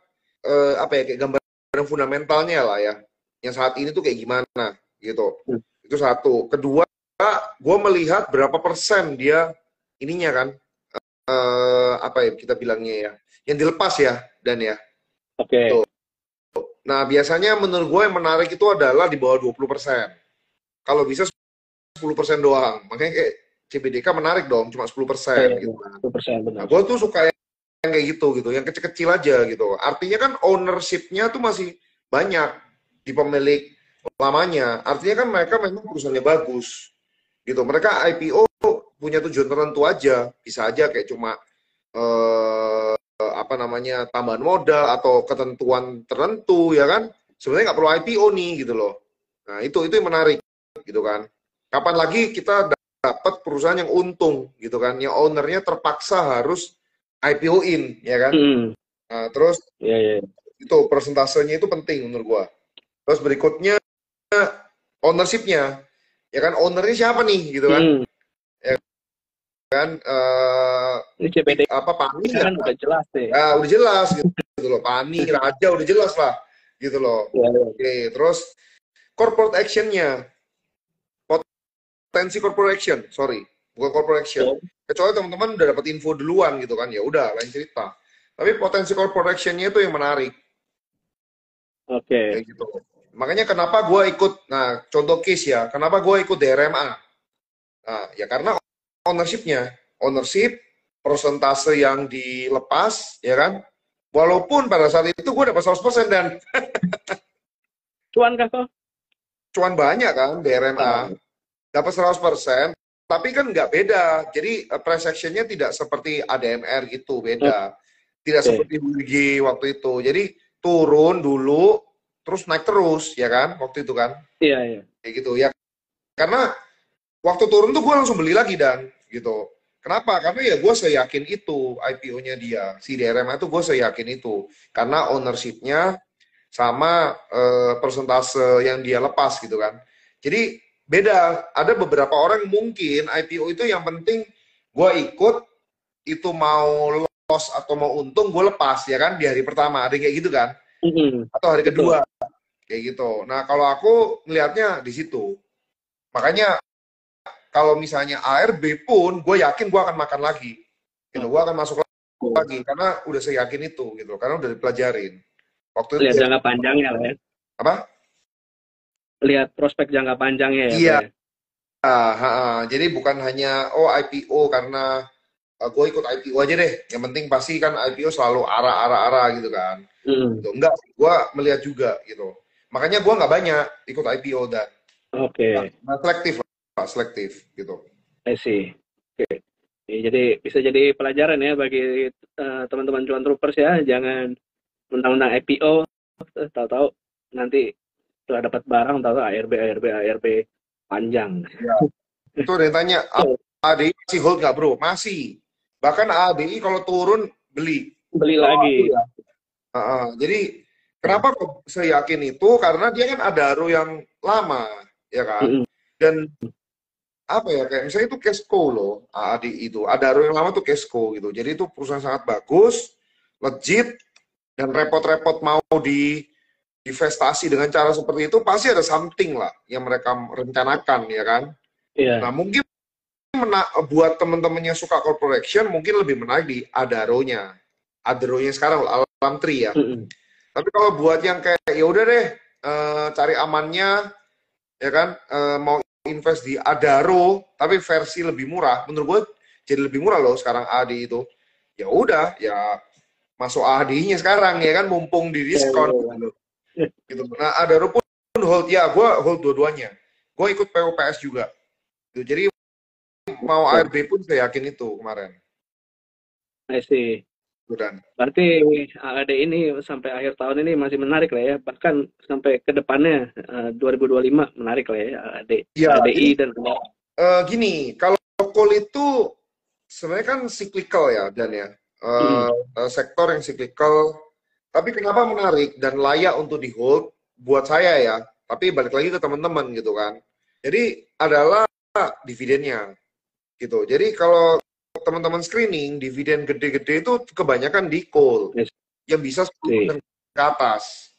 Speaker 2: apa ya kayak gambaran fundamentalnya lah ya, yang saat ini tuh kayak gimana gitu.
Speaker 1: Hmm.
Speaker 2: Itu satu. Kedua, gue melihat berapa persen dia ininya kan, apa ya kita bilangnya ya, yang dilepas ya dan ya.
Speaker 1: Oke.
Speaker 2: Tuh. Nah biasanya menurut gue yang menarik itu adalah di bawah 20%. Kalau bisa 10% doang. Makanya kayak CBDK menarik dong, cuma 10% gitu kan.
Speaker 1: 10%
Speaker 2: Nah,
Speaker 1: benar.
Speaker 2: gue tuh suka yang kayak gitu, yang kecil-kecil aja gitu. Artinya kan ownership-nya tuh masih banyak di pemilik lamanya. Artinya kan mereka memang perusahaannya bagus gitu. Mereka IPO punya tujuan tertentu aja. Bisa aja kayak cuma apa namanya tambahan modal atau ketentuan tertentu ya kan. Sebenarnya nggak perlu IPO nih gitu loh. Nah itu yang menarik gitu kan. Kapan lagi kita dapat perusahaan yang untung gitu kan, yang ownernya terpaksa harus IPO-in ya kan.
Speaker 1: Hmm.
Speaker 2: Nah, terus
Speaker 1: Ya, ya.
Speaker 2: itu persentasenya itu penting menurut gua. Terus berikutnya ownership-nya ya kan, ownernya siapa nih gitu kan.
Speaker 1: Hmm.
Speaker 2: Ya kan
Speaker 1: Ini CPD
Speaker 2: apa Pani
Speaker 1: kan
Speaker 2: nggak?
Speaker 1: udah jelas deh.
Speaker 2: Ya udah jelas gitu loh, Pani Raja udah jelas lah gitu loh.
Speaker 1: Ya, ya.
Speaker 2: Oke, terus corporate action-nya, potensi corporate action, sorry, bukan corporate action.
Speaker 1: Ya.
Speaker 2: Kecuali teman-teman udah dapat info duluan gitu kan, ya udah lain cerita. Tapi potensi corporate action-nya itu yang menarik,
Speaker 1: Oke.
Speaker 2: kayak gitu. Makanya kenapa gue ikut, nah contoh case ya, kenapa gue ikut DRMA? Nah, ya karena ownership, persentase yang dilepas, ya kan? Walaupun pada saat itu gue dapat 100% dan
Speaker 1: Cuan kah kok?
Speaker 2: cuan banyak kan DRMA, dapat 100%, tapi kan nggak beda. Jadi price action-nya tidak seperti ADMR gitu, beda. Tidak seperti WG waktu itu. Jadi turun dulu, terus naik terus, ya kan? Waktu itu kan,
Speaker 1: Iya, iya.
Speaker 2: kayak gitu ya. Karena waktu turun tuh gue langsung beli lagi dan gitu. Kenapa? Karena ya gue seyakin itu IPO-nya dia, si DRMA itu gue seyakin itu. Karena ownership-nya sama persentase yang dia lepas gitu kan. Jadi beda. Ada beberapa orang mungkin IPO itu yang penting gue ikut, itu mau loss atau mau untung gue lepas ya kan di hari pertama. Ada kayak gitu kan. Atau hari
Speaker 1: Betul.
Speaker 2: kedua kayak gitu. Nah kalau aku melihatnya di situ. Makanya kalau misalnya ARB pun gue yakin gue akan makan lagi. Gitu. Gue akan masuk lagi karena udah saya yakin itu gitu. Karena udah dipelajarin. Waktu itu
Speaker 1: Lihat
Speaker 2: ya,
Speaker 1: jangka panjangnya lah ya.
Speaker 2: apa?
Speaker 1: Lihat prospek jangka panjangnya ya.
Speaker 2: Iya.
Speaker 1: Pak, ya?
Speaker 2: Jadi bukan hanya IPO karena gue ikut IPO aja deh. Yang penting pasti kan IPO selalu arah gitu kan. Gitu. Enggak, gue melihat juga gitu. Makanya gue nggak banyak ikut IPO dan
Speaker 1: Oke.
Speaker 2: selektif lah, selektif gitu.
Speaker 1: I see. Oke. Ya, jadi bisa jadi pelajaran ya bagi teman-teman cuan troopers ya. Jangan mentang-mentang IPO, tahu-tahu nanti setelah dapat barang tahu ARB panjang.
Speaker 2: Ya. Itu ada yang tanya, ADI masih hold nggak bro? Masih. Bahkan ADI kalau turun, beli.
Speaker 1: Beli
Speaker 2: Kalau
Speaker 1: lagi.
Speaker 2: aku ya. Jadi, kenapa kok saya yakin itu? Karena dia kan Adaro yang lama, ya kan? Dan apa ya, kayak misalnya itu Kesco loh, ADI itu. Adaro yang lama tuh Kesco gitu. Jadi itu perusahaan sangat bagus, legit, dan repot-repot mau divestasi dengan cara seperti itu, pasti ada something lah yang mereka rencanakan, ya kan?
Speaker 1: Iya.
Speaker 2: Nah, mungkin buat teman-teman yang suka corporation, mungkin lebih menarik di Adaro-nya. Adaro-nya sekarang, Alam Tri ya. Tapi kalau buat yang kayak, ya udah deh, cari amannya, ya kan, mau invest di Adaro, tapi versi lebih murah, menurut gue jadi lebih murah loh sekarang ADI itu. Ya udah, ya masuk ADI-nya sekarang, ya kan, mumpung di diskon. Gitu. Nah, Adaro pun hold, ya gue hold dua-duanya. Gue ikut POPS juga. Gitu. Jadi mau ARB pun saya yakin itu kemarin.
Speaker 1: I see. Berarti AAD ini sampai akhir tahun ini masih menarik lah ya. Bahkan sampai ke depannya 2025 menarik lah ya AAD.
Speaker 2: Ya,
Speaker 1: ADI dan
Speaker 2: gini, kalau coal itu sebenarnya kan cyclical ya, Dan ya. Sektor yang cyclical. Tapi kenapa menarik dan layak untuk di hold buat saya ya. Tapi balik lagi ke teman-teman gitu kan. Jadi adalah dividennya. Gitu. Jadi kalau teman-teman screening, dividen gede-gede itu kebanyakan di coal. Yang bisa 10% ke atas.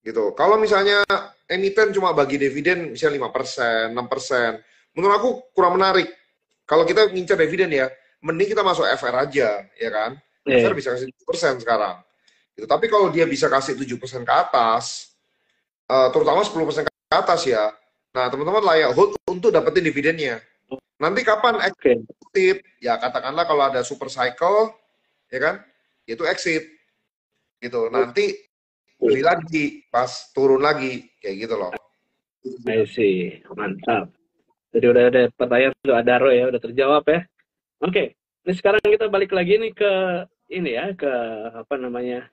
Speaker 2: Gitu. Kalau misalnya emiten cuma bagi dividen misalnya 5%, 6%, menurut aku kurang menarik. Kalau kita ngincar dividen ya, mending kita masuk FR aja, ya kan? FR bisa kasih 7% sekarang. Gitu. Tapi kalau dia bisa kasih 7% ke atas, terutama 10% ke atas ya, nah teman-teman layak hold untuk dapetin dividennya. Nanti kapan exit? Ya katakanlah kalau ada super cycle, ya kan? Itu exit. Gitu. Nanti beli lagi pas turun lagi kayak gitu loh.
Speaker 1: I see. Mantap. Jadi udah ada pertanyaan untuk Adaro ya, udah terjawab ya. Oke. Ini sekarang kita balik lagi nih ke ini ya, ke apa namanya?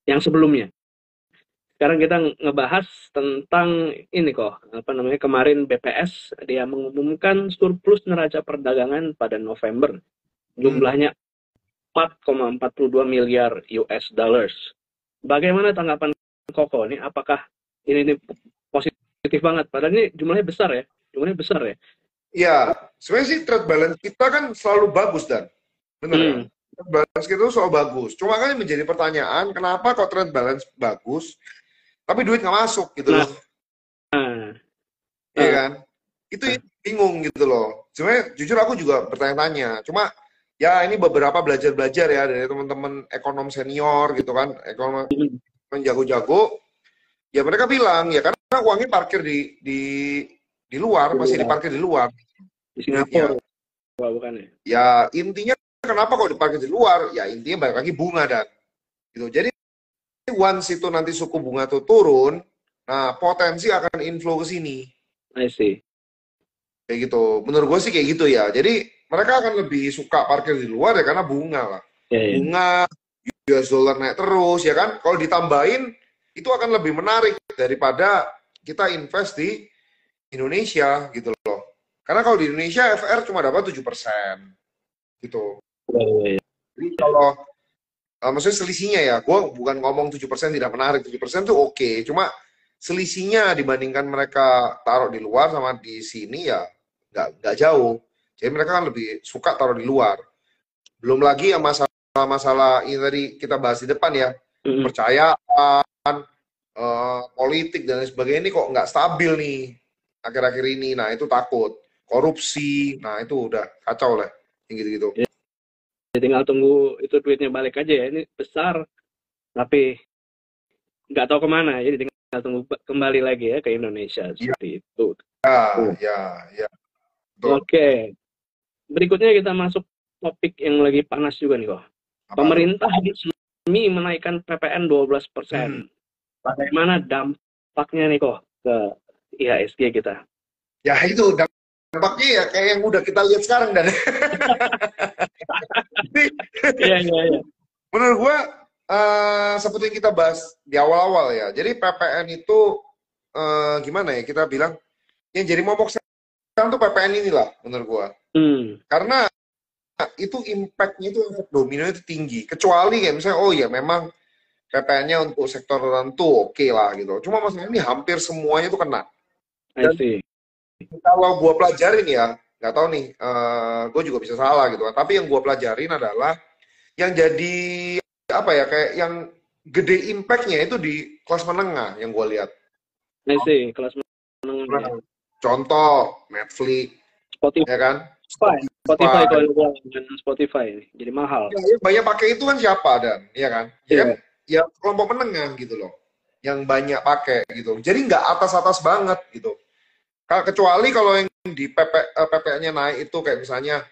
Speaker 1: Yang sebelumnya. Sekarang kita ngebahas tentang ini kok, apa namanya, kemarin BPS dia mengumumkan surplus neraca perdagangan pada November. Jumlahnya 4,42 miliar US dollars. Bagaimana tanggapan Koko nih? Apakah ini positif banget? Padahal ini jumlahnya besar ya. Jumlahnya besar ya.
Speaker 2: Iya, sebenarnya sih trade balance kita kan selalu bagus, Dan. Benar kan? Trade balance kita tuh selalu bagus. Cuma kan menjadi pertanyaan, kenapa kok trade balance bagus, tapi duit nggak masuk gitu loh. Iya kan? Itu bingung gitu loh. Sebenarnya jujur aku juga bertanya-tanya. Cuma ya ini beberapa belajar-belajar ya dari teman-teman ekonom senior gitu kan, ekonom yang jago-jago. Ya mereka bilang ya karena uangnya parkir di luar, masih diparkir di luar.
Speaker 1: Di Singapura. Bukan ya?
Speaker 2: Ya intinya kenapa kok diparkir di luar? Ya intinya balik lagi bunga, Dan. Gitu. Jadi once itu nanti suku bunga tuh turun, nah potensi akan inflow ke sini.
Speaker 1: I see.
Speaker 2: Kayak gitu. Menurut gue sih kayak gitu ya. Jadi mereka akan lebih suka parkir di luar ya karena bunga lah. Bunga, US dollar naik terus ya kan. Kalau ditambahin itu akan lebih menarik daripada kita invest di Indonesia gitu loh. Karena kalau di Indonesia FR cuma dapat 7%. Gitu. Jadi kalau maksudnya selisihnya ya, gue bukan ngomong 7% tidak menarik, 7% tuh oke. Cuma selisihnya dibandingkan mereka taruh di luar sama di sini ya nggak jauh. Jadi mereka kan lebih suka taruh di luar. Belum lagi yang masalah ini tadi kita bahas di depan ya, kepercayaan, politik dan lain sebagainya ini kok nggak stabil nih akhir-akhir ini. Nah itu takut korupsi. Nah itu udah kacau lah, gitu-gitu.
Speaker 1: Ya, tinggal tunggu itu duitnya balik aja ya. Ini besar, tapi nggak tahu kemana. Jadi tinggal tunggu kembali lagi ya ke Indonesia seperti itu.
Speaker 2: Ya.
Speaker 1: Oke. Berikutnya kita masuk topik yang lagi panas juga nih kok. Pemerintah resmi menaikkan PPN 12%. Bagaimana dampaknya nih kok ke IHSG kita?
Speaker 2: Ya itu dampaknya ya kayak yang udah kita lihat sekarang, Dan.
Speaker 1: Iya.
Speaker 2: Menurut gua seperti yang kita bahas di awal-awal ya. Jadi PPN itu gimana ya kita bilang, yang jadi momok sekarang tuh PPN inilah menurut gua. Karena itu impact-nya itu efek domino itu tinggi. Kecuali kayak misalnya, oh ya memang PPN-nya untuk sektor tertentu oke lah gitu. Cuma maksudnya ini hampir semuanya tuh kena.
Speaker 1: I
Speaker 2: Dan
Speaker 1: see.
Speaker 2: kalau gua pelajarin ya, nggak tahu nih, gue juga bisa salah gitu kan. Tapi yang gua pelajarin adalah yang jadi apa ya kayak yang gede impact-nya itu di kelas menengah yang gua lihat.
Speaker 1: I see. Kelas menengah ya.
Speaker 2: Contoh Netflix,
Speaker 1: Spotify.
Speaker 2: ya kan?
Speaker 1: Spotify
Speaker 2: Spotify.
Speaker 1: kalau dengan Spotify ini jadi mahal.
Speaker 2: Ya, yang banyak pakai itu kan siapa dan, ya kan? Ya kan?
Speaker 1: Iya.
Speaker 2: Ya kelompok menengah gitu loh, yang banyak pakai gitu. Jadi nggak atas-atas banget gitu. Kecuali kalau yang di PPN-nya naik itu kayak misalnya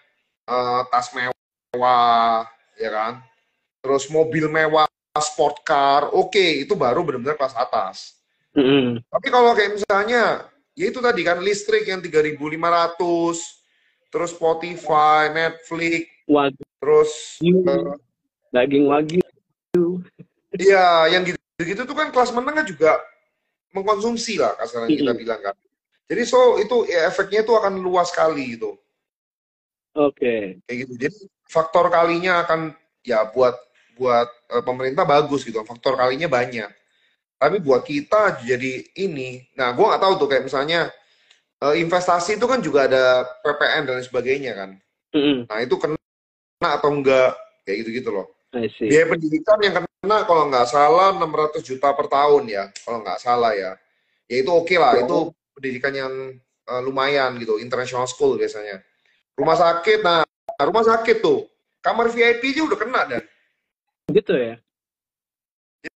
Speaker 2: tas mewah, ya kan? Terus mobil mewah, sport car, oke, itu baru benar-benar kelas atas. Tapi kalau kayak misalnya, ya itu tadi kan listrik yang 3.500, terus Spotify, Netflix,
Speaker 1: Wagyu,
Speaker 2: terus
Speaker 1: daging wagyu.
Speaker 2: iya yang gitu-gitu tuh kan kelas menengah juga mengkonsumsi lah kasarnya kita bilang kan. Jadi so itu ya, efeknya itu akan luas sekali gitu.
Speaker 1: Oke.
Speaker 2: Kayak gitu. Jadi faktor kalinya akan ya buat buat pemerintah bagus gitu. Faktor kalinya banyak. Tapi buat kita jadi ini. Nah, gua nggak tahu tuh kayak misalnya investasi itu kan juga ada PPN dan sebagainya kan. Nah, itu kena atau enggak kayak gitu-gitu loh.
Speaker 1: I see.
Speaker 2: Biaya pendidikan yang kena kalau nggak salah 600 juta per tahun ya, kalau nggak salah ya. Ya itu oke lah, itu pendidikan yang lumayan gitu, international school biasanya. Rumah sakit tuh, kamar VIP aja udah kena dan.
Speaker 1: Gitu ya.
Speaker 2: Jadi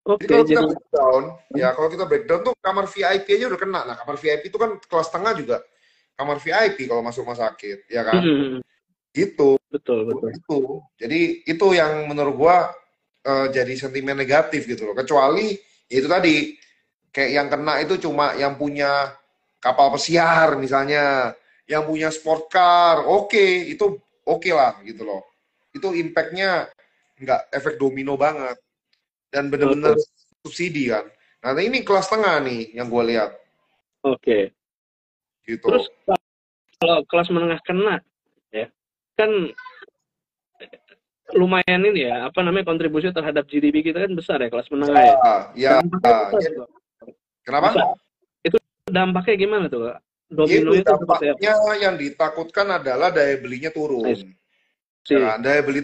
Speaker 1: Oke,
Speaker 2: kalau kita
Speaker 1: jadi
Speaker 2: breakdown, ya kalau kita breakdown tuh kamar VIP aja udah kena. Nah, kamar VIP itu kan kelas tengah juga kamar VIP kalau masuk rumah sakit, ya kan? Gitu.
Speaker 1: betul, betul.
Speaker 2: Itu. Jadi itu yang menurut gua jadi sentimen negatif gitu loh. Kecuali ya itu tadi kayak yang kena itu cuma yang punya kapal pesiar misalnya, yang punya sport car, oke, itu oke lah gitu loh. Itu impactnya nggak efek domino banget dan bener-bener
Speaker 1: Oke.
Speaker 2: subsidi kan. Nah ini kelas tengah nih yang gue lihat
Speaker 1: Oke. Terus
Speaker 2: gitu.
Speaker 1: kalau kelas menengah kena, ya kan lumayan ini ya, apa namanya kontribusi terhadap GDP kita kan besar ya kelas menengah ya.
Speaker 2: Ya,
Speaker 1: Dampaknya besar
Speaker 2: ya.
Speaker 1: tuh.
Speaker 2: Kenapa?
Speaker 1: Bisa. Itu dampaknya gimana tuh, Kak?
Speaker 2: Itu
Speaker 1: Dominonya itu seperti apa?
Speaker 2: dampaknya yang ditakutkan adalah daya belinya
Speaker 1: I
Speaker 2: turun. Ya
Speaker 1: see.
Speaker 2: kan? Daya beli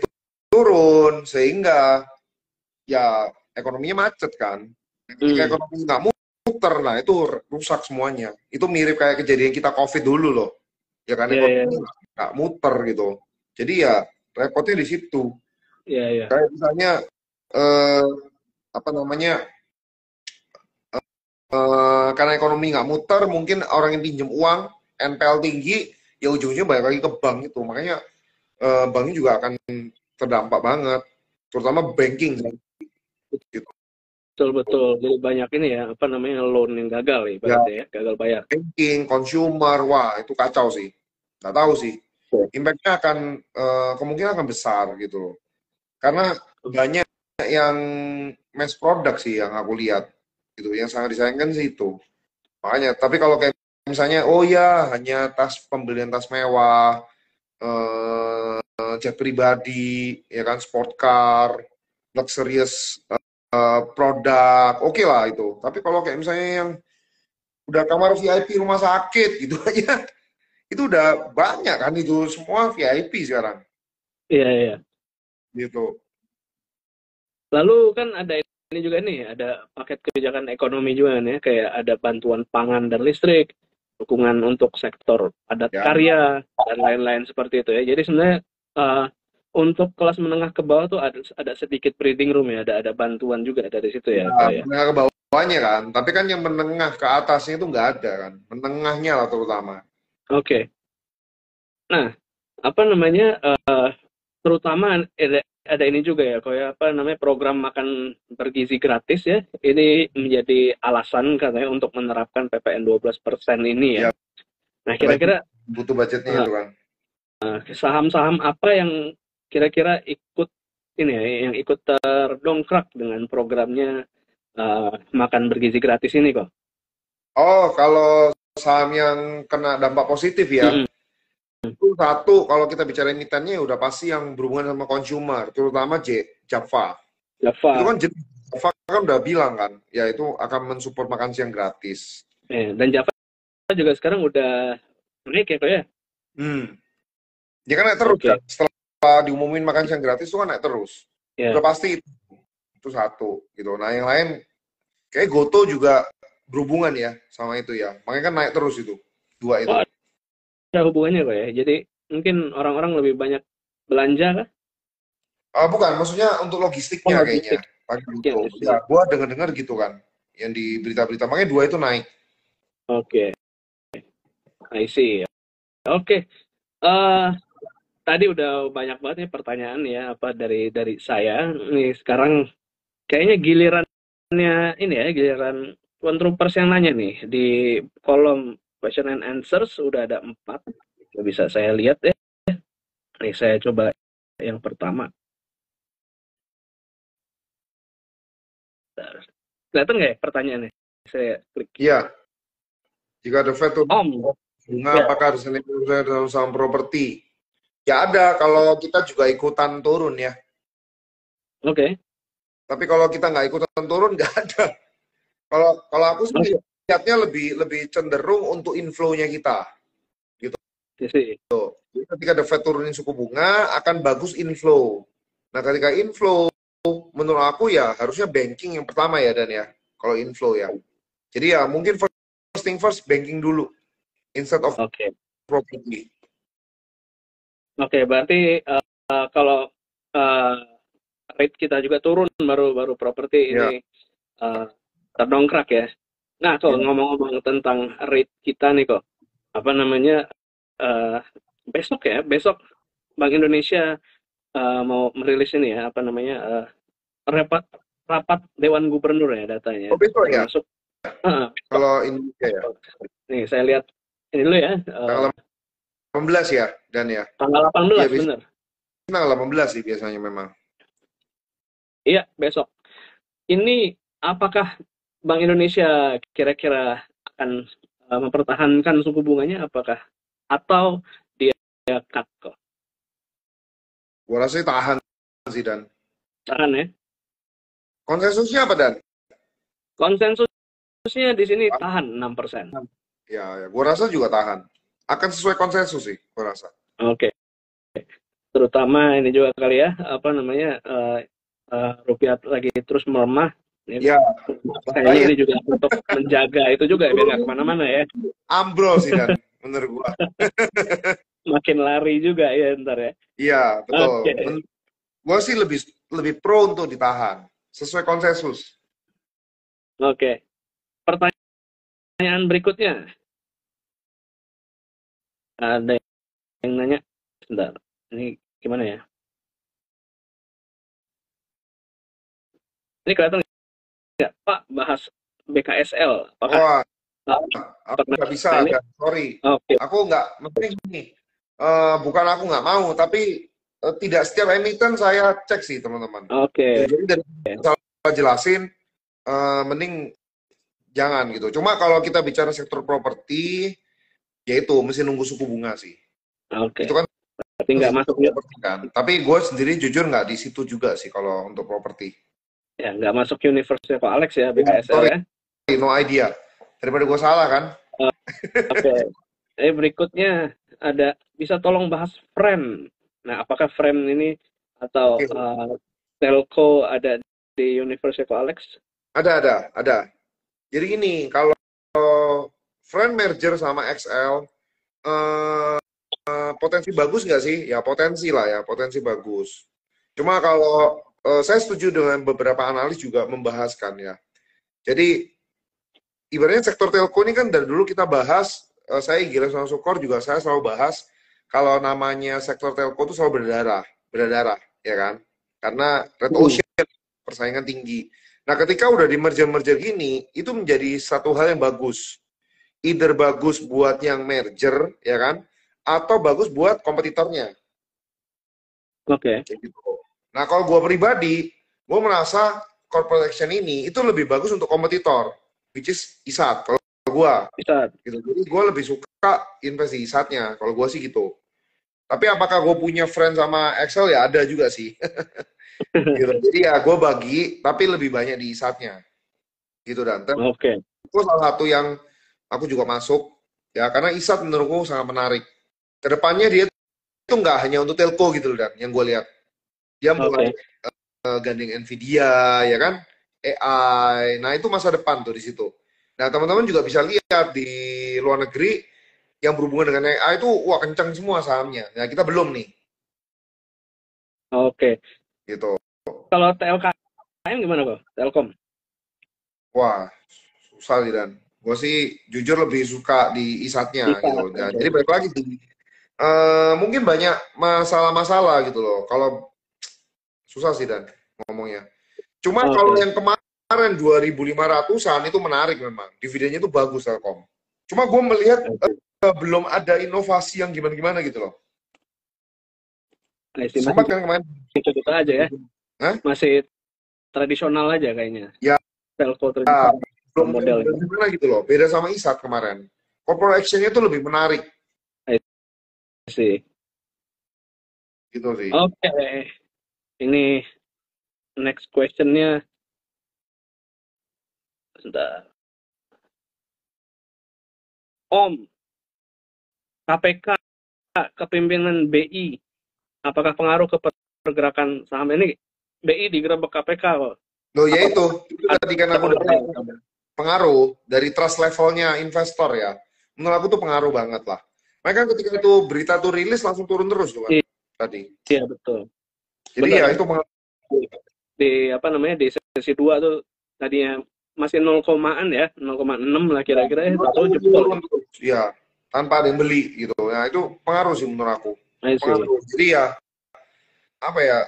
Speaker 2: turun sehingga ya ekonominya macet kan. Ketika ekonomi nggak muter, nah itu rusak semuanya. Itu mirip kayak kejadian kita COVID dulu loh. Ya kan
Speaker 1: Iya, iya.
Speaker 2: ekonomi nggak muter gitu. Jadi ya repotnya di situ.
Speaker 1: Iya, iya.
Speaker 2: Kayak misalnya eh, apa namanya karena ekonomi nggak muter, mungkin orang yang pinjam uang NPL tinggi, ya ujung-ujungnya balik lagi ke bank itu. Makanya banknya juga akan terdampak banget, terutama banking gitu.
Speaker 1: Betul, betul. Jadi banyak ini ya, apa namanya, loan yang gagal ya,
Speaker 2: Ya,
Speaker 1: ibaratnya ya, gagal bayar.
Speaker 2: banking, consumer, wah itu kacau sih. Nggak tahu sih.
Speaker 1: Oke.
Speaker 2: Impact-nya akan kemungkinan akan besar gitu loh. Karena banyak yang mass product sih yang aku lihat gitu. Yang sangat disayangkan sih itu. Makanya, tapi kalau kayak misalnya, oh ya hanya pembelian tas mewah, jet pribadi, ya kan, sport car, luxurious produk, oke lah itu. Tapi kalau kayak misalnya yang udah kamar VIP rumah sakit gitu aja, itu udah banyak kan itu semua VIP sekarang,
Speaker 1: Iya, iya.
Speaker 2: gitu.
Speaker 1: Lalu kan ada ini juga nih, ada paket kebijakan ekonomi juga nih, kayak ada bantuan pangan dan listrik, dukungan untuk sektor padat
Speaker 2: Ya,
Speaker 1: karya, dan lain-lain seperti itu ya. Jadi sebenarnya untuk kelas menengah ke bawah tuh ada sedikit breathing room ya, ada bantuan juga dari situ ya, Kak ya.
Speaker 2: menengah ke bawahnya kan, tapi kan yang menengah ke atasnya itu nggak ada kan, menengahnya lah terutama.
Speaker 1: Oke. Nah, apa namanya, terutama ada ini juga ya, kayak apa namanya program makan bergizi gratis ya. Ini menjadi alasan katanya untuk menerapkan PPN 12% ini ya.
Speaker 2: Ya,
Speaker 1: Nah, kira-kira
Speaker 2: butuh budgetnya itu kan.
Speaker 1: saham-saham apa yang kira-kira ikut ini ya, yang ikut terdongkrak dengan programnya makan bergizi gratis ini kok?
Speaker 2: Oh, kalau saham yang kena dampak positif ya,
Speaker 1: Mm-mm.
Speaker 2: itu satu, kalau kita bicara emitennya udah pasti yang berhubungan sama consumer, terutama Java. Itu
Speaker 1: Java.
Speaker 2: kan Java kan udah bilang kan, ya itu akan mensupport makan siang gratis.
Speaker 1: Dan Java juga sekarang udah naik ya kok ya?
Speaker 2: Hmm. Dia kan naik terus kan,
Speaker 1: Oke.
Speaker 2: setelah diumumin makan siang gratis itu kan naik terus.
Speaker 1: Ya.
Speaker 2: Udah pasti itu satu gitu. Nah yang lain kayak Goto juga berhubungan ya sama itu ya. Makanya kan naik terus itu. Dua
Speaker 1: Oh,
Speaker 2: itu.
Speaker 1: ada hubungannya kok ya. Jadi mungkin orang-orang lebih banyak belanja kah?
Speaker 2: Bukan, maksudnya untuk
Speaker 1: Oh,
Speaker 2: logistiknya kayaknya.
Speaker 1: logistik.
Speaker 2: Pakai
Speaker 1: Ya,
Speaker 2: Goto. Ya,
Speaker 1: logistik.
Speaker 2: gua denger-denger gitu kan. Yang di berita-berita. Makanya dua itu naik.
Speaker 1: Oke, I see. Oke. eh Tadi udah banyak banget nih pertanyaan ya apa dari saya. Nih sekarang kayaknya gilirannya ini ya, giliran Tuan Troopers yang nanya nih di kolom question and answers udah ada 4. Bisa saya lihat ya. Nih saya coba yang pertama. Bentar. Kelihatan nggak ya pertanyaannya? Saya klik.
Speaker 2: Iya, jika The Fed turun
Speaker 1: Om.
Speaker 2: bunga,
Speaker 1: Ya,
Speaker 2: apakah harus investor dalam saham properti? Ya ada, kalau kita juga ikutan turun ya.
Speaker 1: oke.
Speaker 2: Tapi kalau kita nggak ikutan turun, nggak ada. Kalau aku sih
Speaker 1: Oke,
Speaker 2: lihatnya lebih lebih cenderung untuk inflow-nya kita. Gitu.
Speaker 1: I see.
Speaker 2: Jadi ketika The Fed turunin suku bunga, akan bagus inflow. Nah, ketika inflow, menurut aku ya harusnya banking yang pertama ya, Dan ya. Kalau inflow ya. Jadi ya mungkin first thing first, banking dulu. Instead of
Speaker 1: Oke.
Speaker 2: property.
Speaker 1: Oke, berarti kalau eh, rate kita juga turun baru properti
Speaker 2: Ya,
Speaker 1: ini terdongkrak ya. Nah, kok
Speaker 2: ya.
Speaker 1: ngomong-ngomong tentang rate kita nih kok, apa namanya, eh besok ya, besok Bank Indonesia mau merilis ini ya, apa namanya, rapat rapat Dewan Gubernur ya datanya,
Speaker 2: Oh, besok ya?
Speaker 1: termasuk besok.
Speaker 2: Kalau Indonesia ya?
Speaker 1: Nih saya lihat ini dulu ya,
Speaker 2: Tanggal 18 ya, Dan ya?
Speaker 1: tanggal
Speaker 2: Iya,
Speaker 1: 18
Speaker 2: biasanya
Speaker 1: bener.
Speaker 2: tanggal 18 sih biasanya memang.
Speaker 1: Iya, besok. Ini apakah Bank Indonesia kira-kira akan mempertahankan suku bunganya apakah atau dia cut kok?
Speaker 2: Gua rasa sih tahan sih, Dan.
Speaker 1: Tahan ya.
Speaker 2: Konsensusnya apa, Dan?
Speaker 1: Konsensusnya di sini tahan 6%.
Speaker 2: Ya, gua rasa juga tahan. Akan sesuai konsensus sih, gua rasa.
Speaker 1: Oke. Terutama ini juga kali ya, apa namanya, rupiah lagi terus melemah. Ini,
Speaker 2: Ya,
Speaker 1: kayaknya
Speaker 2: bahaya.
Speaker 1: ini juga untuk menjaga itu juga ya, biar nggak kemana-mana ya.
Speaker 2: Ambrol sih, Dan. Menurut gua.
Speaker 1: Makin lari juga ya ntar ya.
Speaker 2: Iya, betul.
Speaker 1: Oke.
Speaker 2: Gua sih lebih lebih pro untuk ditahan. Sesuai konsensus.
Speaker 1: Oke. Pertanyaan berikutnya. Ada yang nanya, sebentar. Ini gimana ya? Ini kelihatan nggak, Pak, bahas BKSL? Apakah
Speaker 2: Wah,
Speaker 1: uh,
Speaker 2: aku
Speaker 1: pernah
Speaker 2: nggak bisa,
Speaker 1: ini?
Speaker 2: Dan. Sorry.
Speaker 1: Oke,
Speaker 2: Aku nggak, maksudnya gini. Bukan aku nggak mau, tapi tidak setiap emiten saya cek sih, teman-teman.
Speaker 1: oke.
Speaker 2: Jadi dari saya jelasin, mending jangan gitu. Cuma kalau kita bicara sektor properti, yaitu mesti nunggu suku bunga sih.
Speaker 1: Oke.
Speaker 2: Itu kan
Speaker 1: Berarti nggak masuk ya?
Speaker 2: properti kan. Tapi gue sendiri jujur nggak di situ juga sih kalau untuk properti.
Speaker 1: Ya, nggak masuk universe Pak Alex ya,
Speaker 2: Ya,
Speaker 1: BKSL
Speaker 2: sorry,
Speaker 1: ya.
Speaker 2: no idea. Daripada gue salah kan.
Speaker 1: Uh, Oke. Berikutnya ada, bisa tolong bahas frame. Nah, apakah frame ini atau
Speaker 2: Oke.
Speaker 1: telco ada di universe Pak Alex?
Speaker 2: Ada. Jadi ini kalau friend merger sama XL, potensi bagus nggak sih? Ya potensi lah ya, potensi bagus. Cuma kalau saya setuju dengan beberapa analis juga membahaskan ya. Jadi ibaratnya sektor telco ini kan dari dulu kita bahas, saya Gilang sama Sukor juga saya selalu bahas kalau namanya sektor telco itu selalu berdarah, ya kan? Karena red ocean, persaingan tinggi. Nah, ketika udah di merger-merger gini, itu menjadi satu hal yang bagus. Either bagus buat yang merger, ya kan? Atau bagus buat kompetitornya.
Speaker 1: Oke.
Speaker 2: Kayak gitu. Nah, kalau gue pribadi, gue merasa corporate action ini itu lebih bagus untuk kompetitor, which is ISAT. Kalau gue
Speaker 1: Bisa.
Speaker 2: gitu. Jadi gue lebih suka invest di ISAT-nya, kalau gue sih gitu. Tapi apakah gue punya friend sama Excel ya ada juga sih. Gitu. Jadi ya gue bagi, tapi lebih banyak di ISAT-nya. Gitu dan
Speaker 1: Oke.
Speaker 2: itu salah satu yang aku juga masuk ya karena ISAT menurutku sangat menarik. Kedepannya dia itu nggak hanya untuk telco gitu loh dan yang gue lihat dia mulai
Speaker 1: Oke.
Speaker 2: gandeng Nvidia ya kan AI. Nah itu masa depan tuh di situ. Nah teman-teman juga bisa lihat di luar negeri yang berhubungan dengan AI itu wah kencang semua sahamnya. Nah kita belum nih
Speaker 1: Oke.
Speaker 2: gitu.
Speaker 1: Kalau TLKM gimana, Bang? Telkom.
Speaker 2: Wah susah sih dan gue sih jujur lebih suka di ISAT-nya
Speaker 1: Bisa.
Speaker 2: gitu. Nah, jadi
Speaker 1: Oke.
Speaker 2: balik lagi sih. Mungkin banyak masalah-masalah gitu loh. Kalau susah sih dan ngomongnya. Cuma kalau
Speaker 1: Oke.
Speaker 2: yang kemarin 2.500-an itu menarik memang. Dividennya itu bagus Telkom. Cuma gue melihat
Speaker 1: Oke.
Speaker 2: belum ada inovasi yang gimana-gimana gitu loh.
Speaker 1: Nah, masih
Speaker 2: Sempat kan kemarin.
Speaker 1: gitu-gitu aja ya.
Speaker 2: Hah?
Speaker 1: Masih tradisional aja kayaknya.
Speaker 2: Ya,
Speaker 1: Telco tradisional
Speaker 2: belum
Speaker 1: modelnya.
Speaker 2: gimana gitu loh. Beda sama ISAT kemarin. Corporate action-nya itu lebih menarik
Speaker 1: I see.
Speaker 2: gitu sih.
Speaker 1: Oke. Ini next question-nya. Sebentar. Om, KPK kepemimpinan BI, apakah pengaruh ke pergerakan saham ini? BI digerebek KPK kok.
Speaker 2: Loh ya
Speaker 1: Apakah
Speaker 2: itu tadi kan
Speaker 1: ada
Speaker 2: aku udah bilang
Speaker 1: pengaruh?
Speaker 2: pengaruh dari trust levelnya investor ya. Menurut aku tuh pengaruh banget lah. Mereka ketika itu berita tuh rilis langsung turun terus tuh kan tadi.
Speaker 1: Iya betul.
Speaker 2: Jadi
Speaker 1: Benar
Speaker 2: ya
Speaker 1: ya.
Speaker 2: itu pengaruh.
Speaker 1: Di apa namanya di sesi 2 tuh tadinya masih 0 ya, 0,6 lah kira-kira tahu jebol.
Speaker 2: Turun terus. Ya, tanpa ada yang beli gitu. Nah itu pengaruh sih menurut aku.
Speaker 1: I see.
Speaker 2: Pengaruh. Jadi ya apa ya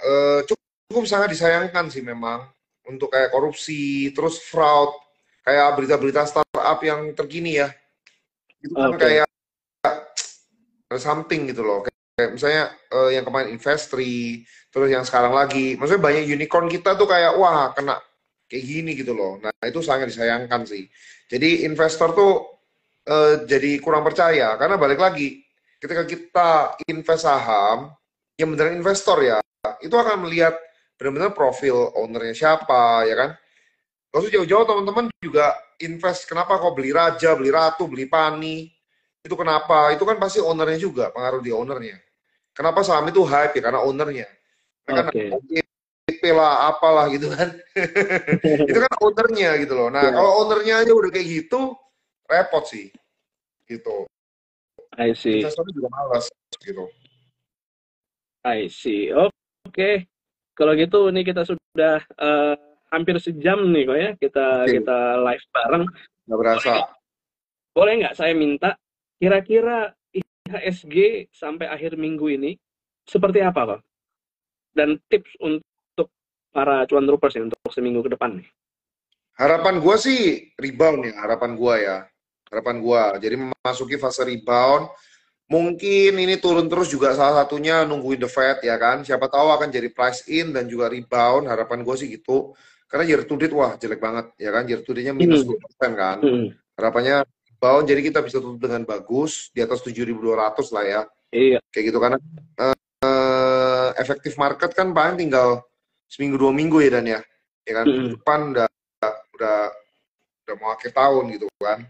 Speaker 2: cukup sangat disayangkan sih memang untuk kayak korupsi terus fraud kayak berita-berita startup yang terkini ya itu kan
Speaker 1: Oke.
Speaker 2: kayak something gitu loh kayak misalnya yang kemarin Investri terus yang sekarang lagi maksudnya banyak unicorn kita tuh kayak wah kena kayak gini gitu loh nah itu sangat disayangkan sih jadi investor tuh jadi kurang percaya karena balik lagi ketika kita invest saham yang beneran investor ya itu akan melihat benar-benar profil ownernya siapa ya kan. Kalau jauh-jauh teman-teman juga invest kenapa kok beli Raja, beli Ratu, beli Pani itu kenapa? Itu kan pasti ownernya juga pengaruh di ownernya. Kenapa saham itu hype ya karena ownernya. Mereka
Speaker 1: Oke.
Speaker 2: OTP lah apalah gitu kan. Itu kan ownernya gitu loh. Nah
Speaker 1: Ya,
Speaker 2: kalau ownernya aja udah kayak gitu repot sih gitu.
Speaker 1: I see.
Speaker 2: Investornya juga malas gitu.
Speaker 1: I see. Oke. Kalau gitu ini kita sudah hampir sejam nih kok ya kita
Speaker 2: Oke,
Speaker 1: kita live bareng.
Speaker 2: nggak berasa.
Speaker 1: Boleh nggak saya minta kira-kira IHSG sampai akhir minggu ini seperti apa, Pak? Dan tips untuk para cuan troopers ya untuk seminggu ke depan nih.
Speaker 2: Harapan gua sih rebound ya, harapan gua ya. Harapan gua. Jadi memasuki fase rebound. Mungkin ini turun terus juga salah satunya nungguin the Fed ya kan. Siapa tahu akan jadi price in dan juga rebound. Harapan gue sih gitu. Karena year to date wah jelek banget ya kan. Year to date-nya minus
Speaker 1: Hmm.
Speaker 2: 10% kan.
Speaker 1: Hmm.
Speaker 2: Harapannya rebound jadi kita bisa tutup dengan bagus di atas 7.200 lah ya.
Speaker 1: Iya.
Speaker 2: Kayak gitu karena efektif market kan paling tinggal seminggu 2 minggu ya dan ya. Ya kan
Speaker 1: Hmm.
Speaker 2: depan udah mau akhir tahun gitu kan.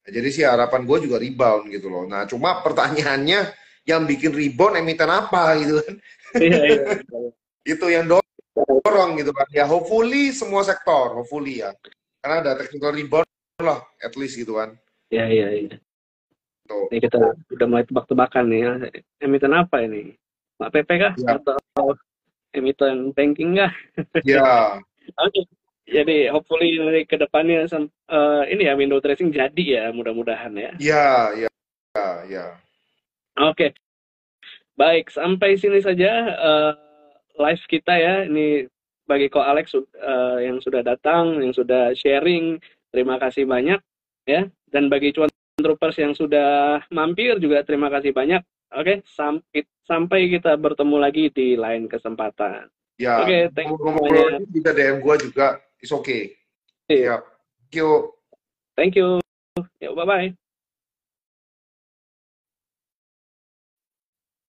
Speaker 2: Nah, jadi sih harapan gue juga rebound gitu loh. Nah cuma pertanyaannya yang bikin rebound emiten apa gitu kan.
Speaker 1: Iya, iya.
Speaker 2: Itu yang dorong gitu kan. Ya hopefully semua sektor, hopefully ya. Karena ada technical rebound lah at least gitu kan.
Speaker 1: Iya, iya, iya.
Speaker 2: Tuh.
Speaker 1: Ini kita udah mulai tebak-tebakan nih ya. Emiten apa ini? Pak PP kah?
Speaker 2: Ya.
Speaker 1: Atau emiten banking kah?
Speaker 2: Ya.
Speaker 1: Oke. Jadi hopefully dari kedepannya ini ya window dressing jadi ya mudah-mudahan ya.
Speaker 2: Ya, ya, ya, ya.
Speaker 1: Oke. Baik, sampai sini saja live kita ya. Ini bagi Ko Alex yang sudah datang, yang sudah sharing, terima kasih banyak ya. Dan bagi cuan troopers yang sudah mampir juga terima kasih banyak. Oke, sampai kita bertemu lagi di lain kesempatan.
Speaker 2: Ya,
Speaker 1: Oke, thank you
Speaker 2: ngobrol
Speaker 1: semuanya.
Speaker 2: bisa DM gue juga, it's okay.
Speaker 1: Sip.
Speaker 2: Siap. Thank you.
Speaker 1: Thank you. Yuk, bye-bye.